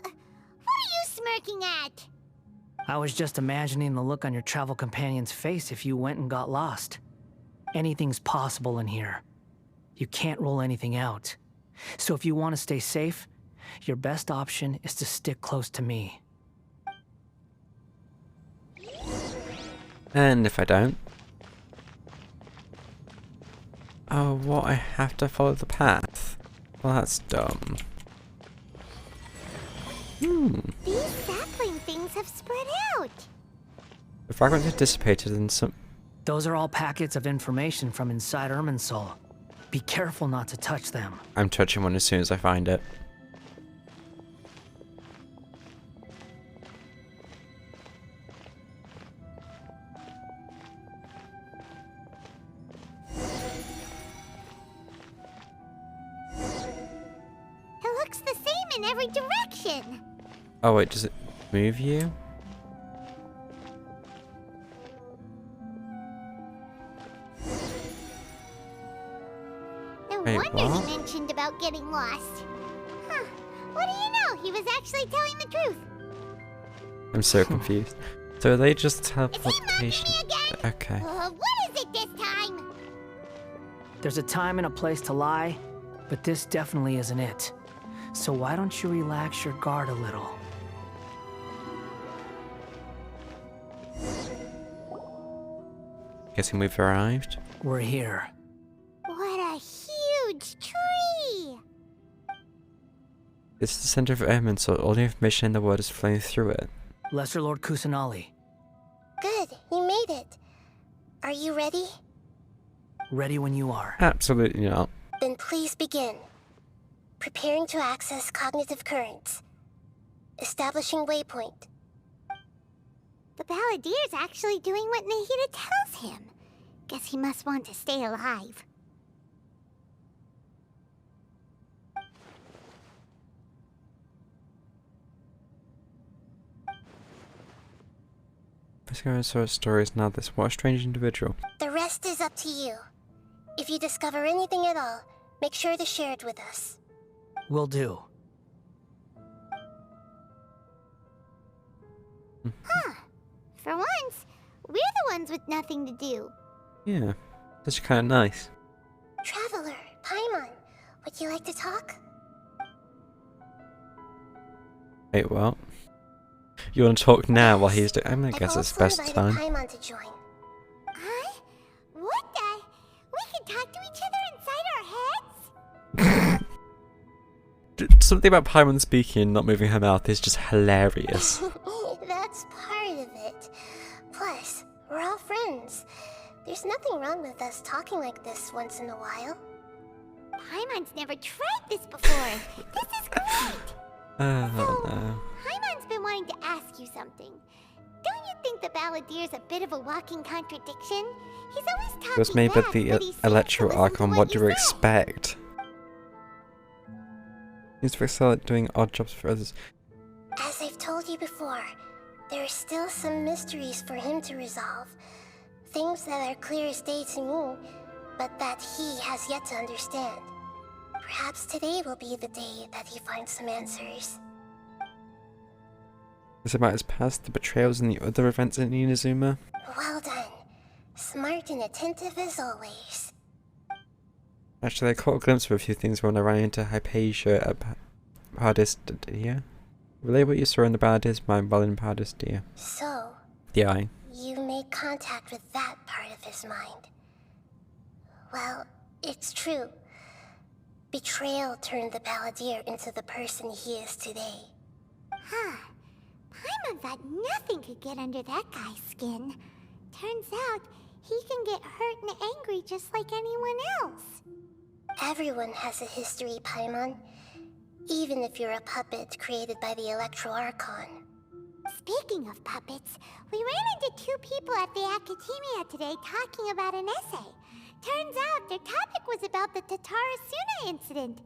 are you smirking at? I was just imagining the look on your travel companion's face if you went and got lost. Anything's possible in here. You can't rule anything out. So if you want to stay safe, your best option is to stick close to me. And if I don't? Oh, what? I have to follow the path? Well, that's dumb. These sapling things have spread out. The fragments have dissipated and some... Those are all packets of information from inside Irminsul. Be careful not to touch them. I'm touching one as soon as I find it. It looks the same in every direction. Oh wait, does it move you? No Wait, wonder what? he mentioned about getting lost. Huh. What do you know? He was actually telling the truth. I'm so confused. So are they just Is he mocking teleportation? me again? Okay. What is it this time? There's a time and a place to lie, but this definitely isn't it. So why don't you relax your guard a little? Guessing we've arrived. We're here. What a huge tree! It's the center of Irminsul. All the information in the world is flowing through it. Lesser Lord Kusanali, Good, you made it. Are you ready? ready when you are. Absolutely not. Then please begin. Preparing to access cognitive currents. Establishing waypoint. The Balladier's actually doing what Nahida tells him. Guess he must want to stay alive. Viscount's story is now this. What a strange individual. The rest is up to you. If you discover anything at all, make sure to share it with us. Will do. For once, we're the ones with nothing to do. Yeah, that's kind of nice. Traveler, Paimon, would you like to talk? Wait, what? You want to talk now while he's doing? I mean, I I've guess it's also best invited time. Paimon to join. Huh? What the? We can talk to each other inside our heads? Something about Paimon speaking and not moving her mouth is just hilarious. That's part of it. Plus, we're all friends. There's nothing wrong with us talking like this once in a while. Paimon's never tried this before. This is great. No. Paimon's been wanting to ask you something. Don't you think the Balladier's a bit of a walking contradiction? He's always talking It was made by back, the but he seems to Electro listen to Archon. What do you say. expect? He's for excellent doing odd jobs for others. As I've told you before, there are still some mysteries for him to resolve. Things that are clear as day to me, but that he has yet to understand. Perhaps today will be the day that he finds some answers. Is it about his past, the betrayals, and the other events in Inazuma? Well done. Smart and attentive as always. Actually, I caught a glimpse of a few things when I ran into Hypatia at Pardistia. Relay what you saw in the Balladier's mind while in Pardistia. So, The eye. you made contact with that part of his mind. Well, it's true. Betrayal turned the Balladier into the person he is today. Huh. Paimon thought nothing could get under that guy's skin. Turns out, he can get hurt and angry just like anyone else. Everyone has a history, Paimon. Even if you're a puppet created by the Electro Archon. Speaking of puppets, we ran into two people at the Academia today talking about an essay. Turns out their topic was about the Tatarasuna incident.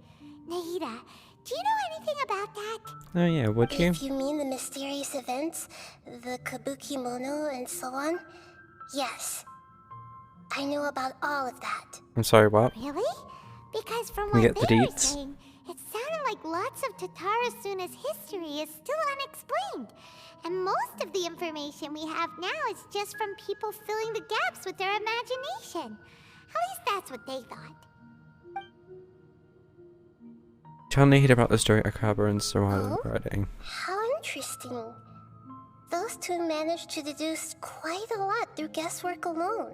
Nahida, do you know anything about that? Oh yeah, would you? If you mean the mysterious events, the Kabuki Mono and so on, yes. I know about all of that. I'm sorry, what? Really? Because from Can we what get the they were deets? saying, it sounded like lots of Tatarasuna's history is still unexplained. And most of the information we have now is just from people filling the gaps with their imagination. At least that's what they thought. Tell Nahida about the story Akaba and Sarah Oh? writing. How interesting. Those two managed to deduce quite a lot through guesswork alone.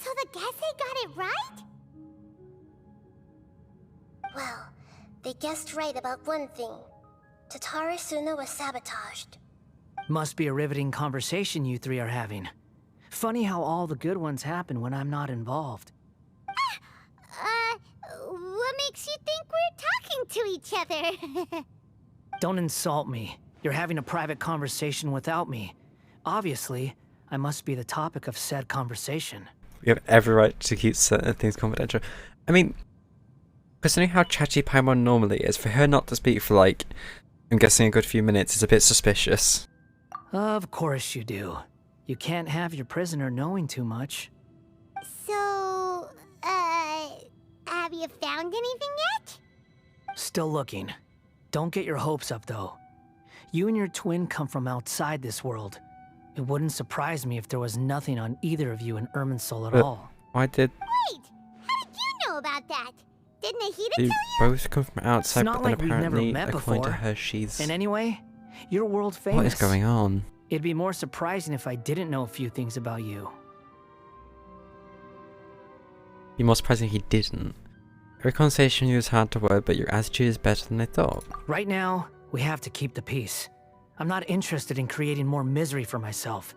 So the Gese got it right? Well, they guessed right about one thing. Tatarasuna was sabotaged. Must be a riveting conversation you three are having. Funny how all the good ones happen when I'm not involved. What makes you think we're talking to each other? Don't insult me. You're having a private conversation without me. Obviously, I must be the topic of said conversation. We have every right to keep certain things confidential. I mean, considering how chatty Paimon normally is, for her not to speak for like, I'm guessing a good few minutes is a bit suspicious. Of course you do. You can't have your prisoner knowing too much. So, have you found anything yet? Still looking. Don't get your hopes up, though. You and your twin come from outside this world. It wouldn't surprise me if there was nothing on either of you in Irminsul at But all. why did Wait, how did you know about that? Didn't Nahida they tell you? both come from outside, not but then like we've never apparently, met according to before. her, she's... And anyway, you're world famous. What is going on? It'd be more surprising if I didn't know a few things about you. Be more surprising if he didn't. Every conversation you was hard to word, but your attitude is better than I thought. Right now, we have to keep the peace. I'm not interested in creating more misery for myself.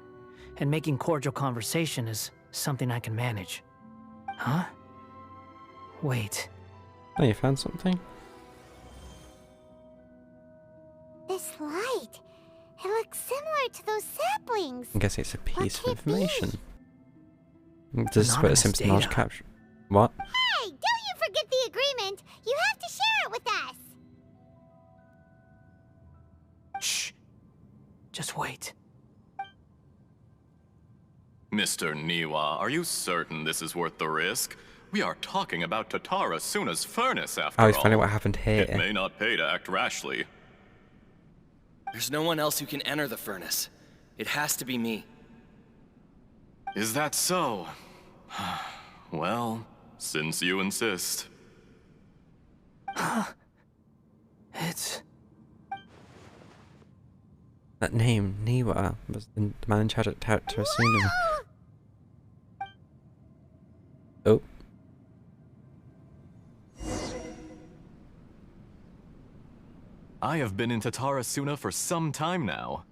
And making cordial conversation is something I can manage. Huh? Wait. Oh, you found something? This light. It looks similar to those saplings. I guess it's a piece of could it be? information. Does this what Anonymous Simpson knowledge data. capture? What? Hey, don't you forget the agreement. You have to share it with us. Shh. Just wait. Mr. Niwa, are you certain this is worth the risk? We are talking about Tatarasuna's furnace after Oh, all. he's finding what happened here. It may not pay to act rashly. There's no one else who can enter the furnace. It has to be me. Is that so? Well, since you insist. It's... That name, Niwa, was the man in charge at Tarasuna. Oh. I have been in Tarasuna for some time now.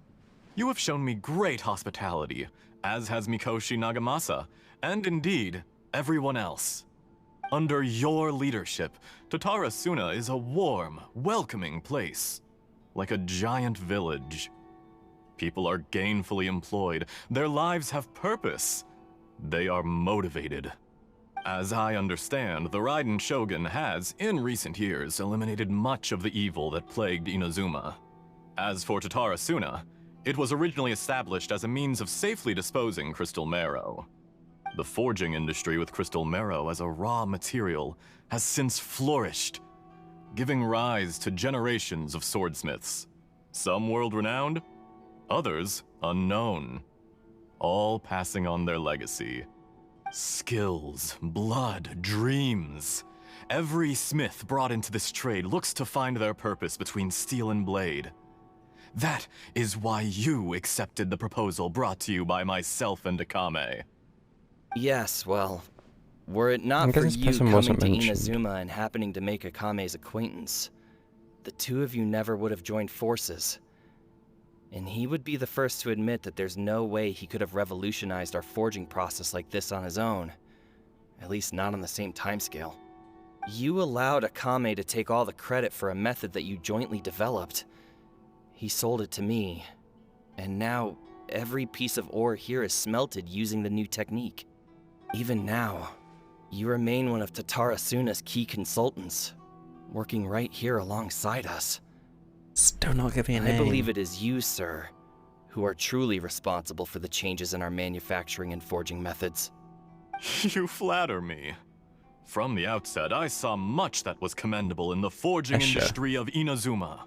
You have shown me great hospitality, as has Mikoshi Nagamasa, and indeed, everyone else. Under your leadership, Tarasuna is a warm, welcoming place, like a giant village. People are gainfully employed, their lives have purpose. They are motivated. As I understand, the Raiden Shogun has, in recent years, eliminated much of the evil that plagued Inazuma. As for Tarasuna, it was originally established as a means of safely disposing crystal marrow. The forging industry with crystal marrow as a raw material has since flourished, giving rise to generations of swordsmiths. Some world-renowned, others unknown, all passing on their legacy. Skills, blood, dreams. Every smith brought into this trade looks to find their purpose between steel and blade. That is why you accepted the proposal brought to you by myself and Akame. Yes, well, were it not I for guess this you person coming wasn't to mentioned. Inazuma and happening to make Akame's acquaintance, the two of you never would have joined forces. And he would be the first to admit that there's no way he could have revolutionized our forging process like this on his own. At least not on the same timescale. You allowed Akame to take all the credit for a method that you jointly developed. He sold it to me, and now every piece of ore here is smelted using the new technique. Even now, you remain one of Tarasuna's key consultants, working right here alongside us. Still not giving a name. I believe it is you, sir, who are truly responsible for the changes in our manufacturing and forging methods. You flatter me. From the outset, I saw much that was commendable in the forging industry of Inazuma,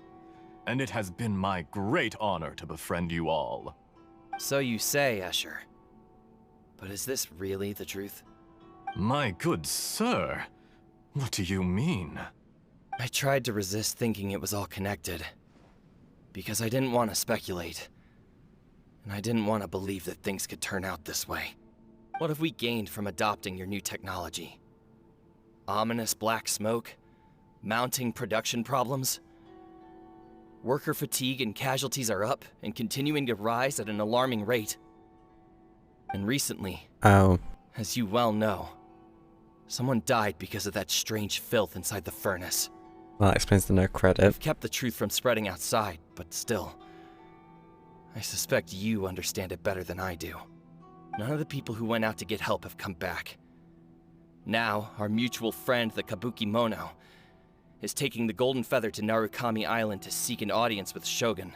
and it has been my great honor to befriend you all. So you say, Escher. But is this really the truth? My good sir, what do you mean? I tried to resist thinking it was all connected, because I didn't want to speculate, and I didn't want to believe that things could turn out this way. What have we gained from adopting your new technology? Ominous black smoke? Mounting production problems? Worker fatigue and casualties are up and continuing to rise at an alarming rate. And recently, as you well know, someone died because of that strange filth inside the furnace. Well, that explains the no credit. I've kept the truth from spreading outside, but still, I suspect you understand it better than I do. None of the people who went out to get help have come back. Now, our mutual friend, the Kabuki Mono, is taking the Golden Feather to Narukami Island to seek an audience with Shogun.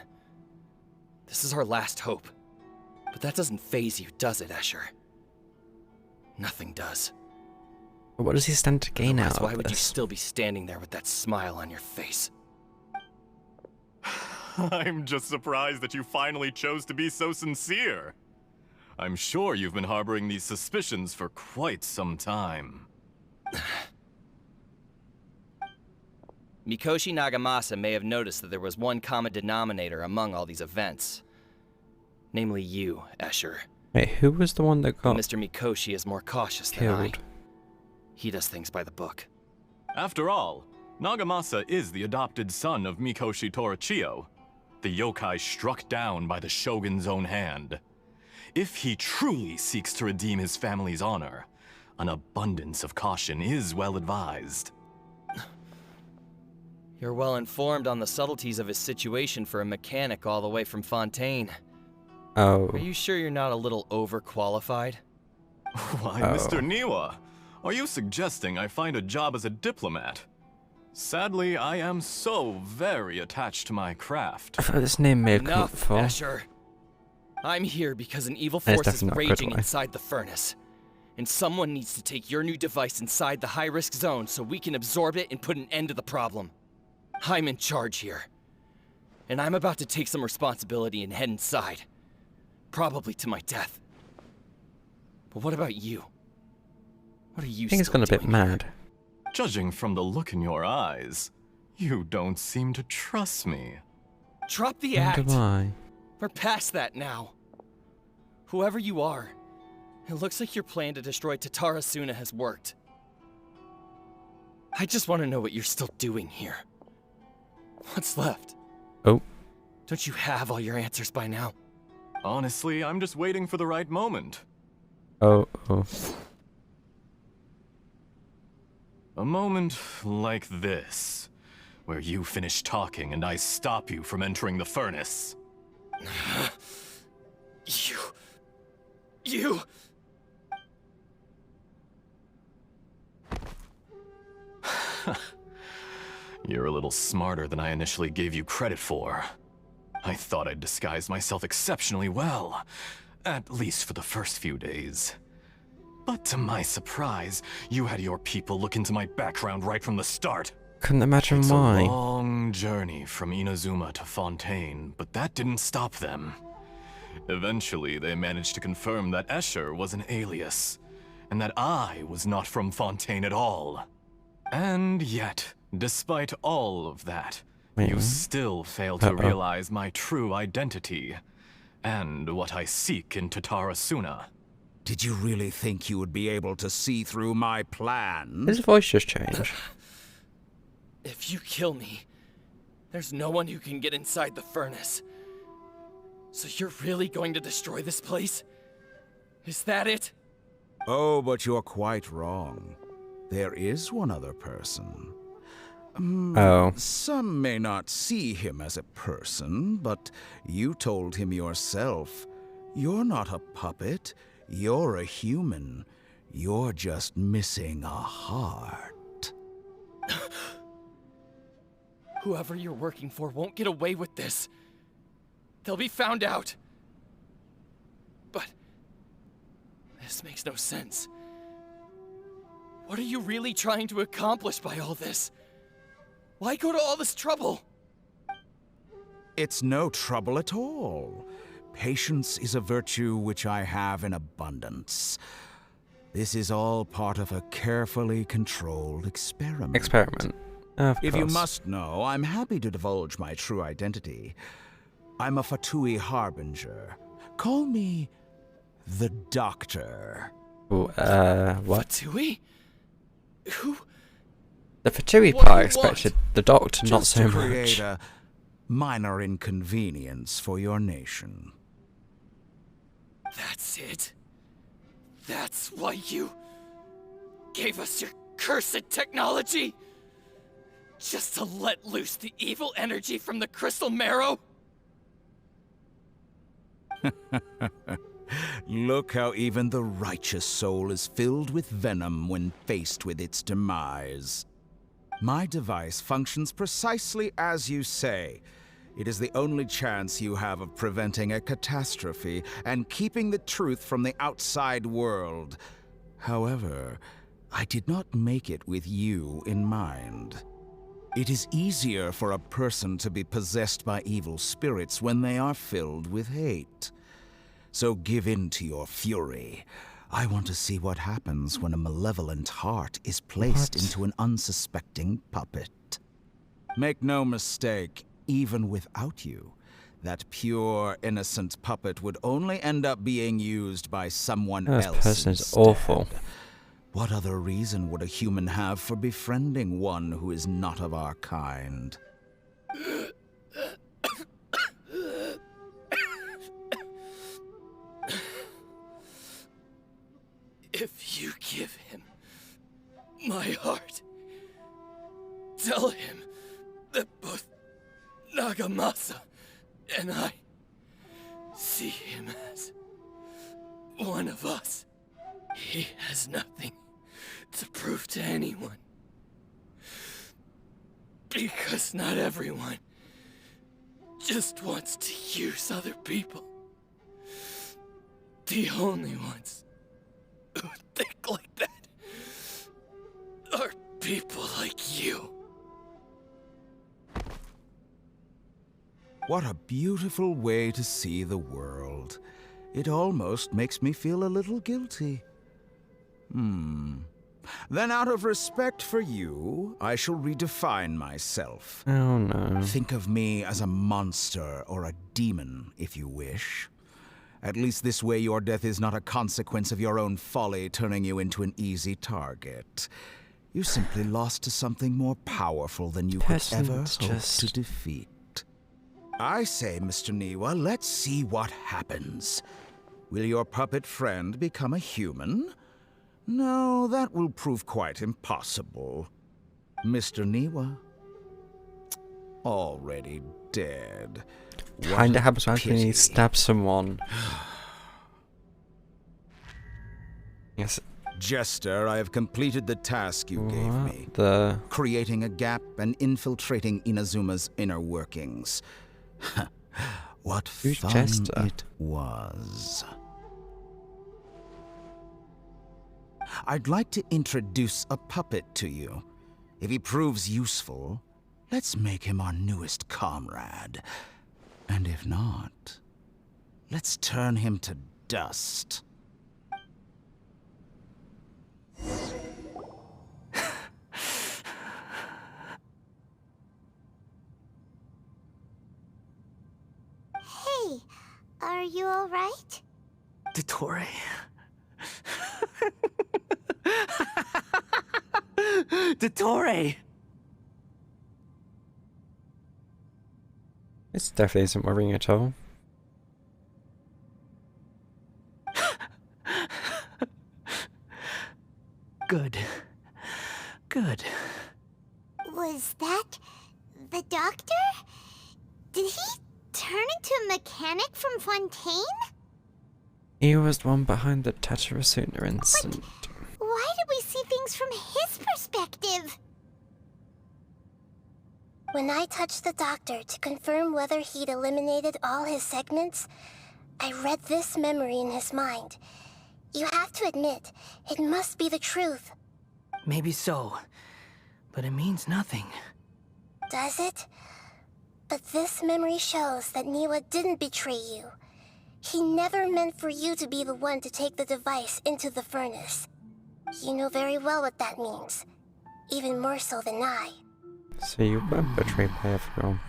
This is our last hope. But that doesn't faze you, does it, Escher? Nothing does. But what does he stand to gain out of Why would you this? still be standing there with that smile on your face? I'm just surprised that you finally chose to be so sincere. I'm sure you've been harboring these suspicions for quite some time. Mikoshi Nagamasa may have noticed that there was one common denominator among all these events. Namely you, Escher. Wait, who was the one that got Mr. Mikoshi is more cautious than I. killed? He does things by the book. After all, Nagamasa is the adopted son of Mikoshi Torachiyo, the yokai struck down by the Shogun's own hand. If he truly seeks to redeem his family's honor, an abundance of caution is well advised. You're well informed on the subtleties of his situation for a mechanic all the way from Fontaine. Oh. Are you sure you're not a little overqualified? Why, Mr. Niwa, are you suggesting I find a job as a diplomat? Sadly, I am so very attached to my craft. I thought this name may have come up Enough, before. Escher. I'm here because an evil And it's force is definitely not a good raging way. inside the furnace. And someone needs to take your new device inside the high-risk zone so we can absorb it and put an end to the problem. I'm in charge here. And I'm about to take some responsibility and head inside. Probably to my death. But what about you? What are you I think it's still gone a bit doing mad. here? Judging from the look in your eyes, you don't seem to trust me. Drop the Wonder act. why. We're past that now. Whoever you are, it looks like your plan to destroy Tatara Suna has worked. I just want to know what you're still doing here. What's left? Oh. Don't you have all your answers by now? Honestly, I'm just waiting for the right moment. Oh. A moment like this, where you finish talking and I stop you from entering the furnace. You... You're a little smarter than I initially gave you credit for. I thought I'd disguised myself exceptionally well, at least for the first few days. But to my surprise, you had your people look into my background right from the start. Couldn't imagine It's why. a long journey from Inazuma to Fontaine, but that didn't stop them. Eventually, they managed to confirm that Escher was an alias, and that I was not from Fontaine at all. And yet, despite all of that, Wait, you what? still fail to realize my true identity, and what I seek in Tatara Suna. Did you really think you would be able to see through my plan? His voice just changed. If you kill me, there's no one who can get inside the furnace. So you're really going to destroy this place? Is that it? Oh, but you're quite wrong. There is one other person. Oh. Some may not see him as a person, but you told him yourself. You're not a puppet. You're a human. You're just missing a heart. Whoever you're working for won't get away with this. They'll be found out. But this makes no sense. What are you really trying to accomplish by all this? Why go to all this trouble? It's no trouble at all. Patience is a virtue which I have in abundance. This is all part of a carefully controlled experiment. Experiment. Of If you course. must know, I'm happy to divulge my true identity. I'm a Fatui Harbinger. Call me the Doctor. Ooh, what? Fatui? Who? The Fatui What do part I you expected. want? The Doctor, not Just so to create much. a minor inconvenience for your nation. That's it? That's why you gave us your cursed technology? Just to let loose the evil energy from the crystal marrow? Look how even the righteous soul is filled with venom when faced with its demise. My device functions precisely as you say. It is the only chance you have of preventing a catastrophe and keeping the truth from the outside world. However, I did not make it with you in mind. It is easier for a person to be possessed by evil spirits when they are filled with hate. So give in to your fury. I want to see what happens when a malevolent heart is placed into an unsuspecting puppet. Make no mistake, even without you, that pure, innocent puppet would only end up being used by someone else. This person is instead. awful. What other reason would a human have for befriending one who is not of our kind? If you give him my heart, tell him that both Nagamasa and I see him as one of us. He has nothing to prove to anyone. Because not everyone just wants to use other people. The only ones who think like that are people like you. What a beautiful way to see the world. It almost makes me feel a little guilty. Then out of respect for you, I shall redefine myself. Oh no. Think of me as a monster or a demon, if you wish. At least this way your death is not a consequence of your own folly turning you into an easy target. You simply lost to something more powerful than you could ever hope to defeat. I say, Mr. Niwa, let's see what happens. Will your puppet friend become a human? No, that will prove quite impossible. Mr. Niwa? Already dead. Kinda happens when he stabs someone. Yes. Jester, I have completed the task you gave me. Creating a gap and infiltrating Inazuma's inner workings. What fun Jester? it was. I'd like to introduce a puppet to you. If he proves useful, let's make him our newest comrade. And if not, let's turn him to dust. Hey, are you alright? Dottore. Dottore! This definitely isn't worrying at all. Good. Good. Was that the doctor? Did he turn into a mechanic from Fontaine? He was the one behind the Tatarasuna incident. Why did we see things from his perspective? When I touched the doctor to confirm whether he'd eliminated all his segments, I read this memory in his mind. You have to admit, it must be the truth. Maybe so, but it means nothing. Does it? But this memory shows that Niwa didn't betray you. He never meant for you to be the one to take the device into the furnace. You know very well what that means. Even more so than I. So you weren't betrayed by everyone.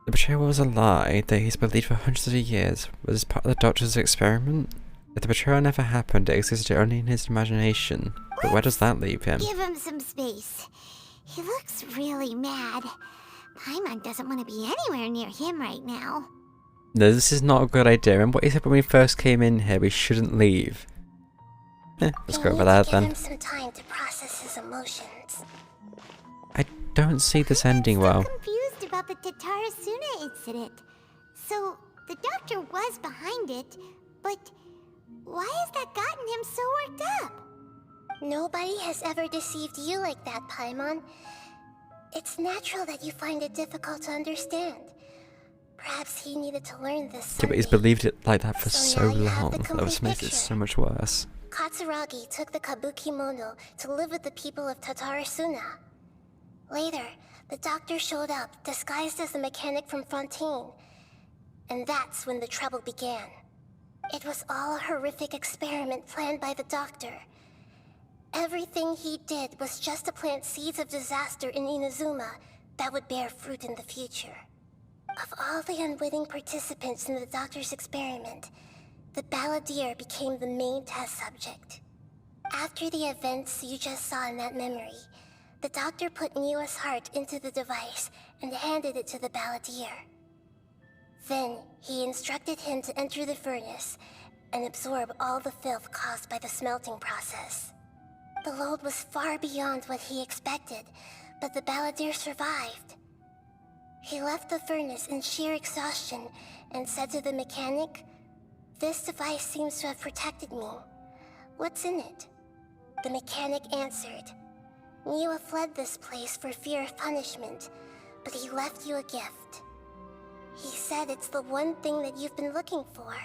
The betrayal was a lie that he's believed for hundreds of years. Was this part of the doctor's experiment? If the betrayal never happened, it existed only in his imagination. But where does that leave him? Give him some space. He looks really mad. Paimon doesn't want to be anywhere near him right now. No, this is not a good idea. Remember what he said when we first came in here? We shouldn't leave. Let's go over there then. Give him some time to process his emotions. I don't see this ending well. I'm confused about the Tatarasuna incident. So, the doctor was behind it, but why has that gotten him so worked up? Nobody has ever deceived you like that, Paimon. It's natural that you find it difficult to understand. Perhaps he needed to learn this. Yeah, but he's believed it like that for so long. That complete was makes it picture. so much worse. Katsuragi took the Kabukimono to live with the people of Tatarasuna. Later, the doctor showed up, disguised as a mechanic from Fontaine. And that's when the trouble began. It was all a horrific experiment planned by the doctor. Everything he did was just to plant seeds of disaster in Inazuma that would bear fruit in the future. Of all the unwitting participants in the doctor's experiment, the balladeer became the main test subject. After the events you just saw in that memory, the doctor put Niwa's heart into the device and handed it to the balladeer. Then, he instructed him to enter the furnace and absorb all the filth caused by the smelting process. The load was far beyond what he expected, but the balladeer survived. He left the furnace in sheer exhaustion and said to the mechanic, "This device seems to have protected me. What's in it?" The mechanic answered, "Niwa fled this place for fear of punishment, but he left you a gift. He said it's the one thing that you've been looking for."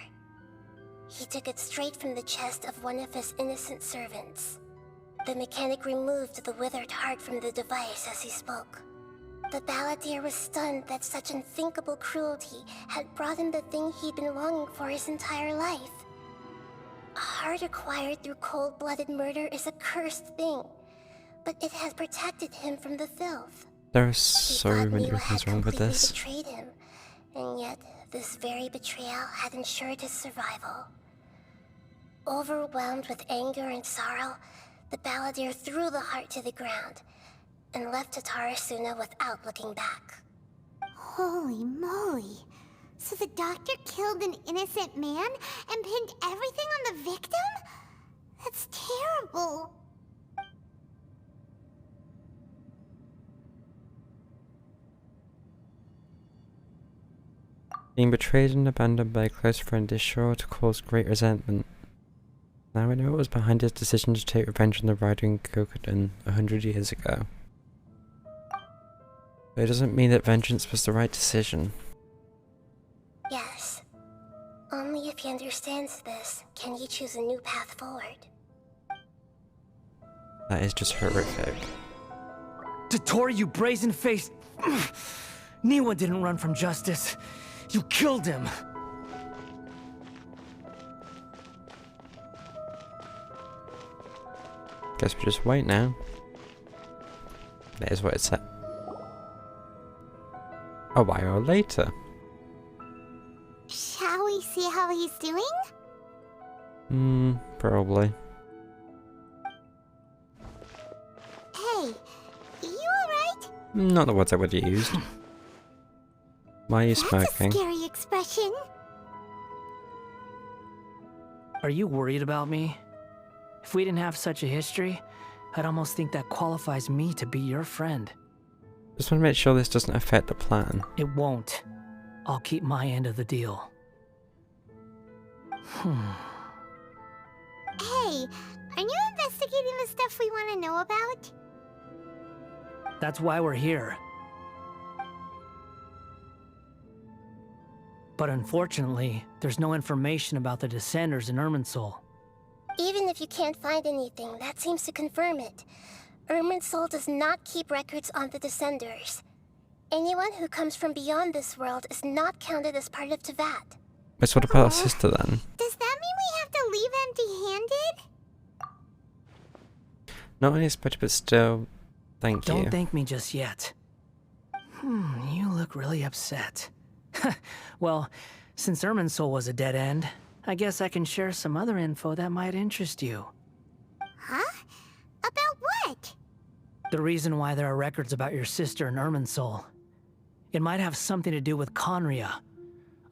He took it straight from the chest of one of his innocent servants. The mechanic removed the withered heart from the device as he spoke. The balladeer was stunned that such unthinkable cruelty had brought him the thing he'd been longing for his entire life. A heart acquired through cold-blooded murder is a cursed thing, but it has protected him from the filth. There are He so thought many Niwa things had wrong with completely this. betrayed him, and yet this very betrayal had ensured his survival. Overwhelmed with anger and sorrow, the balladeer threw the heart to the ground and left Tatarasuna without looking back. Holy moly. So the doctor killed an innocent man and pinned everything on the victim? That's terrible. Being betrayed and abandoned by a close friend is sure to cause great resentment. Now we know what was behind his decision to take revenge on the rider in Kokoden 100 years ago. But it doesn't mean that vengeance was the right decision. Yes. Only if he understands this can he choose a new path forward. That is just horrific. Dotori, you brazen-faced... Niwa didn't run from justice. You killed him. Guess we just wait now. That is what it said. A while later. Shall we see how he's doing? Probably. Hey, you alright? Not the words I would have used. Why are you That's smoking? a scary expression. Are you worried about me? If we didn't have such a history, I'd almost think that qualifies me to be your friend. Just want to make sure this doesn't affect the plan. It won't. I'll keep my end of the deal. Hey, are you investigating the stuff we want to know about? That's why we're here. But unfortunately, there's no information about the Descenders in Irminsul. Even if you can't find anything, that seems to confirm it. Irminsul does not keep records on the Descenders. Anyone who comes from beyond this world is not counted as part of Tevat. But what about our sister then? Does that mean we have to leave empty-handed? Not unexpected, but still, thank you. Don't thank me just yet. You look really upset. Well, since Irminsul was a dead end, I guess I can share some other info that might interest you. Huh? About what? The reason why there are records about your sister in Irminsul. It might have something to do with Conria.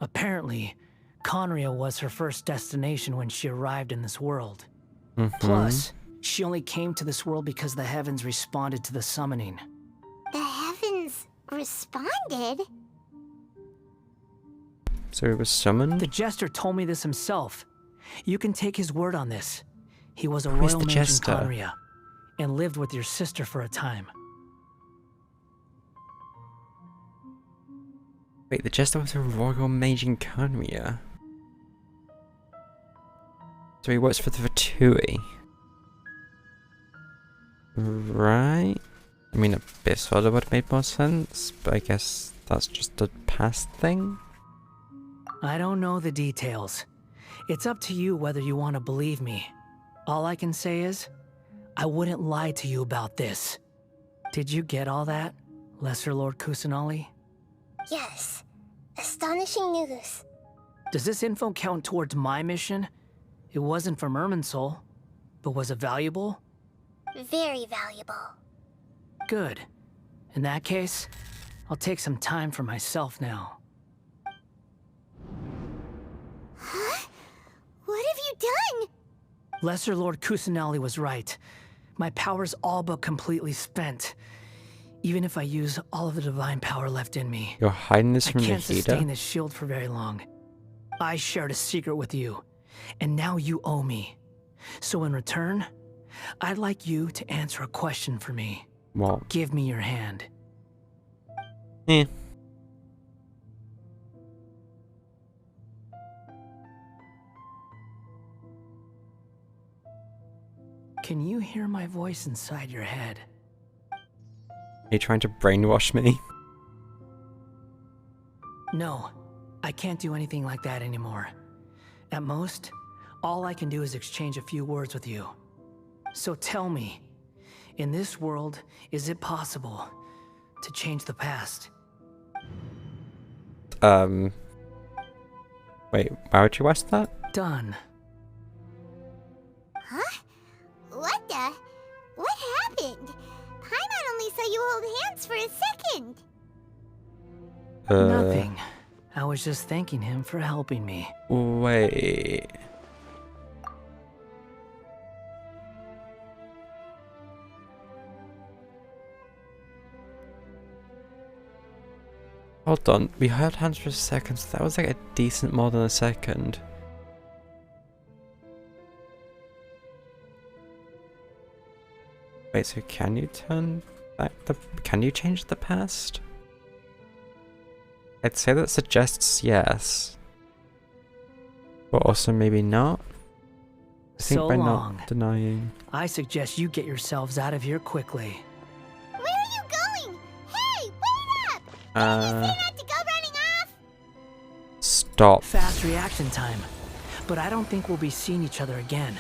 Apparently, Conria was her first destination when she arrived in this world. Plus, she only came to this world because the heavens responded to the summoning. The heavens responded? So it was summoned? The Jester told me this himself. You can take his word on this. He was a Who's royal the mage in Jester? Conria, and lived with your sister for a time. Wait, the Jester was a royal mage in Conria? So he works for the Vatui. Right? I mean, Abyss would have made more sense, but I guess that's just a past thing? I don't know the details. It's up to you whether you want to believe me. All I can say is, I wouldn't lie to you about this. Did you get all that, Lesser Lord Kusanali? Yes. Astonishing news. Does this info count towards my mission? It wasn't from Irminsul, but was it valuable? Very valuable. Good. In that case, I'll take some time for myself now. Huh? What have you done? Lesser Lord Kusanali was right. My power's all but completely spent. Even if I use all of the divine power left in me, You're hiding this from I can't Nahida? sustain this shield for very long. I shared a secret with you, and now you owe me. So in return, I'd like you to answer a question for me. What? Give me your hand. Eh. Can you hear my voice inside your head? Are you trying to brainwash me? No, I can't do anything like that anymore. At most, all I can do is exchange a few words with you. So tell me, in this world, is it possible to change the past? Wait, why would you ask that? Done. Huh? What the? What happened? Paimon only saw you hold hands for a second. Nothing. I was just thanking him for helping me. Wait. Hold on, we held hands for a second, so that was like a decent more than a second. Wait, so can you turn back can you change the past? I'd say that suggests yes. But also maybe not. I think So by long. not denying. I suggest you get yourselves out of here quickly. Where are you going? Hey, wait up! Did you say not to go running off? Stop. Fast reaction time. But I don't think we'll be seeing each other again.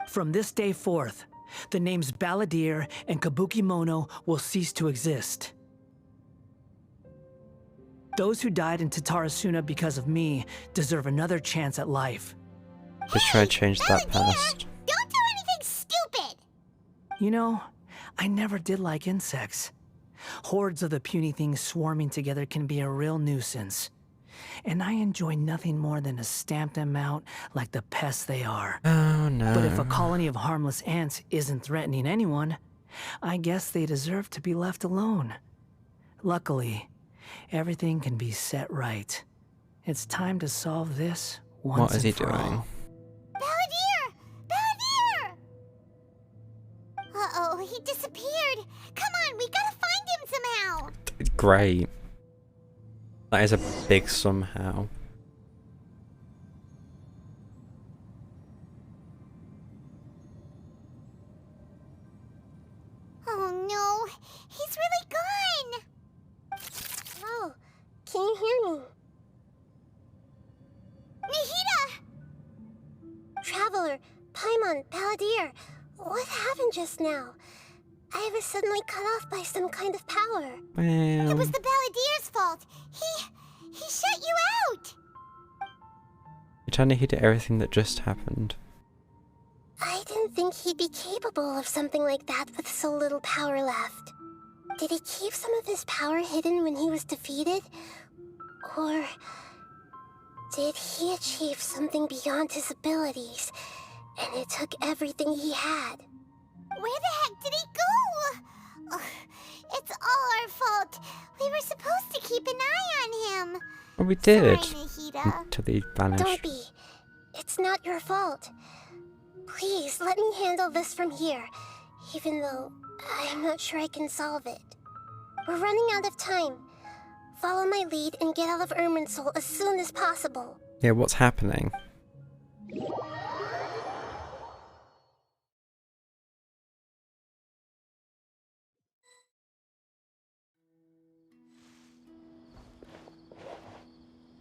From this day forth, the names Balladeer and Kabukimono will cease to exist. Those who died in Tatarasuna because of me deserve another chance at life. Just try to change that past. Don't do anything stupid! You know, I never did like insects. Hordes of the puny things swarming together can be a real nuisance. And I enjoy nothing more than to stamp them out like the pests they are. Oh no. But if a colony of harmless ants isn't threatening anyone, I guess they deserve to be left alone. Luckily, everything can be set right. It's time to solve this once What is he and for doing? all. Balladeer! Balladeer! Uh-oh, he disappeared. Come on, we gotta find him somehow. Great. That is a big somehow. Oh no, he's really gone. Oh, can you hear me? Nahida! Traveler, Paimon, Balladeer, what happened just now? I was suddenly cut off by some kind of power. Well, It was the Balladeer's fault. He shut you out. you're trying to hit everything that just happened. I didn't think he'd be capable of something like that with so little power left. Did he keep some of his power hidden when he was defeated? Or did he achieve something beyond his abilities, and it took everything he had? Where the heck did he go? Ugh, it's all our fault. We were supposed to keep an eye on him. Well, we did. Sorry, Nahida. Until he vanished. Don't be. It's not your fault. Please, let me handle this from here, even though I'm not sure I can solve it. We're running out of time. Follow my lead and get out of Irminsul as soon as possible. Yeah, what's happening?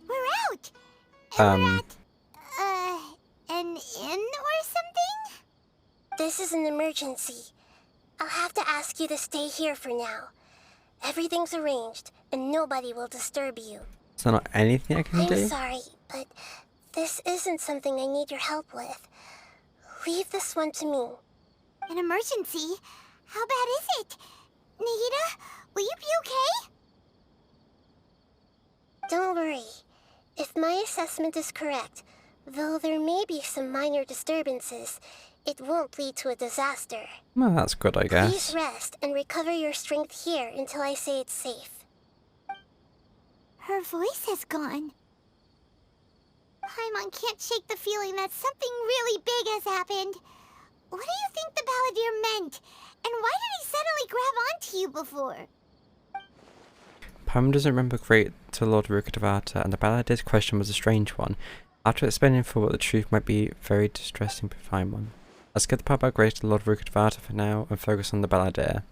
We're out. And we're Um, at, an inn or something? This is an emergency. I'll have to ask you to stay here for now. Everything's arranged, and nobody will disturb you. is there not anything I can I'm do? sorry, but this isn't something I need your help with. Leave this one to me. An emergency? How bad is it? Nahida, will you be okay? Don't worry. If my assessment is correct, though there may be some minor disturbances, it won't lead to a disaster. Well, that's good, I guess. Please rest and recover your strength here until I say it's safe. Her voice has gone. Paimon can't shake the feeling that something really big has happened. What do you think the Balladeer meant? And why did he suddenly grab onto you before? Pam doesn't remember great to Lord Rukadavata, and the Balladeer's question was a strange one. After explaining for what the truth might be very distressing for Paimon. Let's get the power back raised to Lord Rukadvata for now and focus on the Balladeer.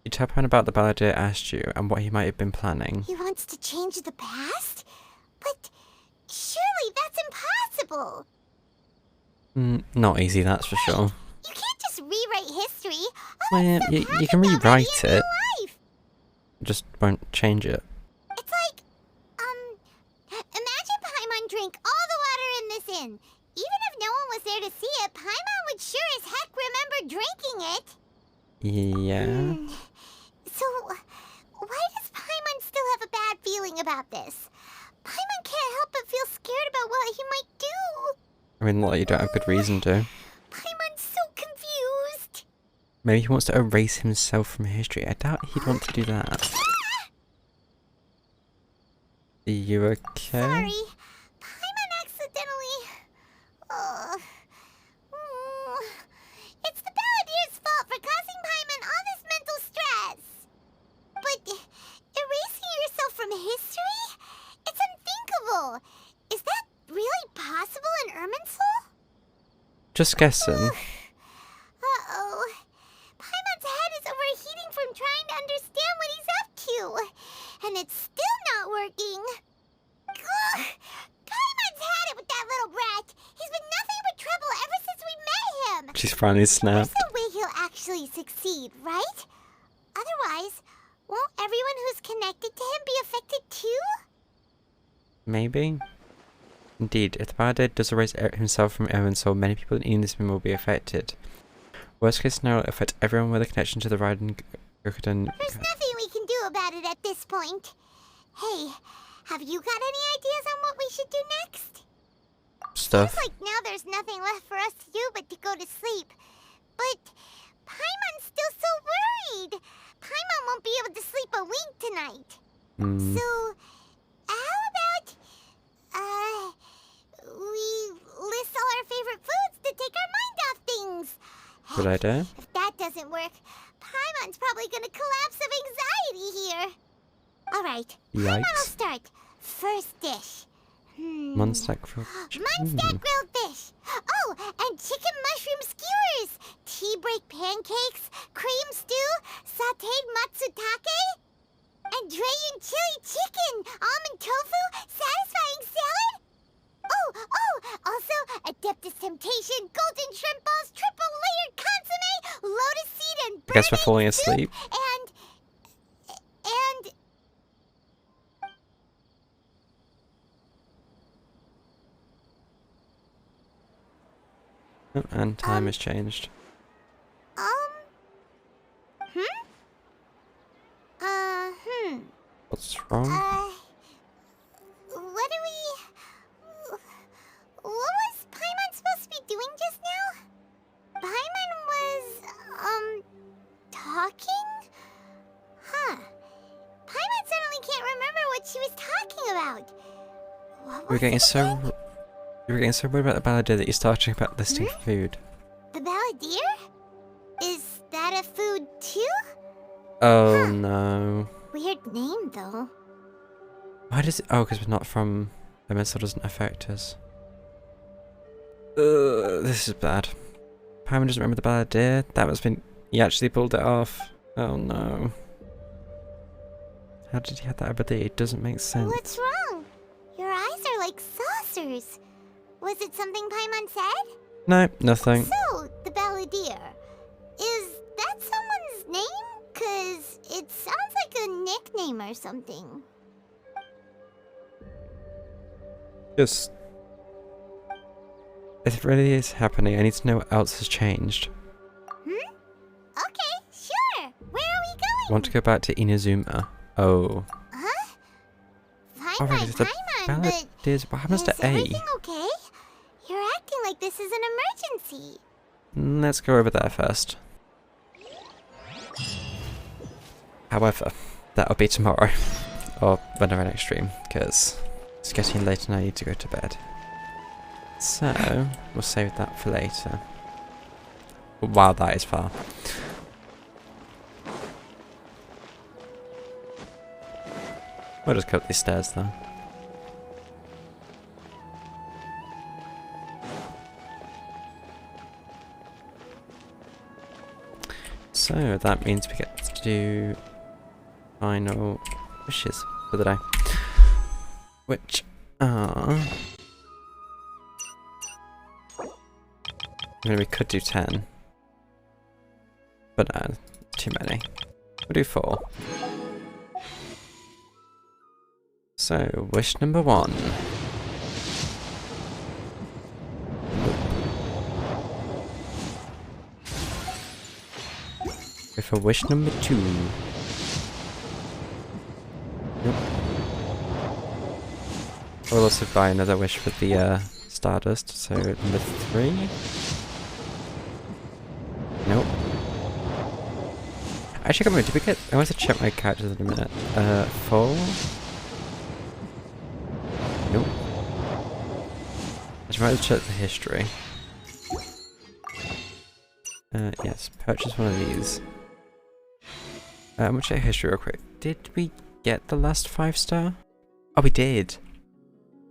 You tell Pan about the Balladeer asked you and what he might have been planning. He wants to change the past? But surely that's impossible! Not easy, that's for sure. You can't just rewrite history. Well, you can rewrite it. Just won't change it. It's like, imagine Paimon drank all the water in this inn. Even if no one was there to see it, Paimon would sure as heck remember drinking it. Yeah. So, why does Paimon still have a bad feeling about this? Paimon can't help but feel scared about what he might do. I mean, you don't have good reason to. Paimon's so confused. Maybe he wants to erase himself from history. I doubt he'd want to do that. Are you okay? Sorry. Paimon accidentally... It's the Balladier's fault for causing Paimon all this mental stress. But erasing yourself from history? It's unthinkable. Is that really possible in Irminsul? Just guessing. Uh-oh. Paimon's head is overheating from trying to understand what he's up to. And it's still not working. Ugh. Paimon's had it with that little brat. He's been nothing but trouble ever since we met him. She's finally snapped. There's no way he'll actually succeed, right? Otherwise, won't everyone who's connected to him be affected too? Maybe. Indeed, if the Balladeer does erase himself from Irminsul, many people in Enisman will be affected. Worst case scenario will affect everyone with a connection to the Raiden Gurkhadan. There's nothing we can do about it at this point. Hey, have you got any ideas on what we should do next? Stuff. Seems like now there's nothing left for us to do but to go to sleep. But Paimon's still so worried. Paimon won't be able to sleep a wink tonight. So, how about, we list all our favorite foods to take our mind off things? Good idea. If that doesn't work, Paimon's probably gonna collapse of anxiety here. Alright, Paimon will start. First dish. Monstack grilled Monstack grilled fish. Oh, and chicken mushroom skewers. Tea break pancakes, cream stew, sauteed matsutake, and Dragon chili chicken, almond tofu, satisfying salad. Also Adeptus Temptation, golden shrimp balls, triple layered consomme, lotus seed and I guess we're burning falling soup, asleep. And time has changed. What's wrong? What was Paimon supposed to be doing just now? Paimon was, talking? Huh. Paimon suddenly can't remember what she was talking about. What You were getting so worried about the Balladeer that you started talking about listing food. The Balladeer? Is that a food too? Oh no. Weird name though. Why does it? Oh, because we're not from. The missile doesn't affect us. This is bad. Paimon doesn't remember the Balladeer. That must have been. He actually pulled it off. Oh no. How did he have that ability? It doesn't make sense. What's wrong? Your eyes are like saucers. Was it something Paimon said? No, nothing. So, the Balladeer. Is that someone's name? 'Cause it sounds like a nickname or something. Just. If it really is happening, I need to know what else has changed. Okay, sure. Where are we going? I want to go back to Inazuma. Oh. Huh? Fine, Alright, it's the Paimon, but Balladeers. What happens is to A? everything okay? You're acting like this is an emergency. Let's go over there first. However, that'll be tomorrow. Or whenever I next stream, because it's getting late and I need to go to bed. So, we'll save that for later. Wow, that is far. We'll just go up these stairs though. So that means we get to do final wishes for the day, which are... I mean, we could do 10, but too many. We'll do 4. So, wish number 1. Go for wish number 2. Nope. I will also buy another wish for the Stardust, so number 3. Nope. Actually, come on, did we get... I want to check my characters in a minute. 4? Nope. I should might check the history. Yes, purchase one of these. I'm gonna check history real quick. Did we get the last 5-star? Oh, we did!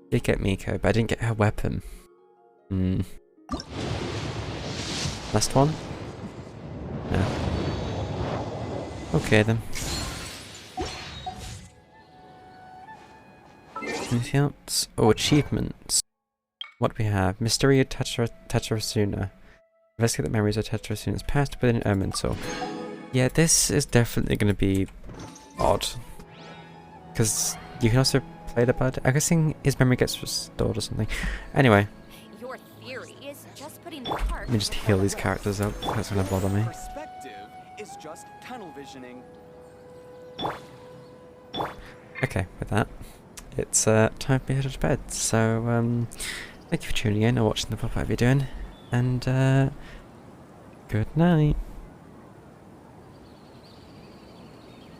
Did get Miko, but I didn't get her weapon. Last one? No. Okay then. Anything else? Oh, achievements. What do we have? Mystery of Tetrasuna. Investigate the memories of Tetrasuna's past within Erminsul. Yeah, this is definitely going to be odd. Because you can also play the bud. I'm guessing his memory gets restored or something. Anyway. Your theory is just putting the cart. Let me just heal these characters up. That's going to bother me. Perspective is just tunnel visioning. Okay, with that, it's time for me to head to bed. So, thank you for tuning in or watching the pop-up you're doing. And, good night.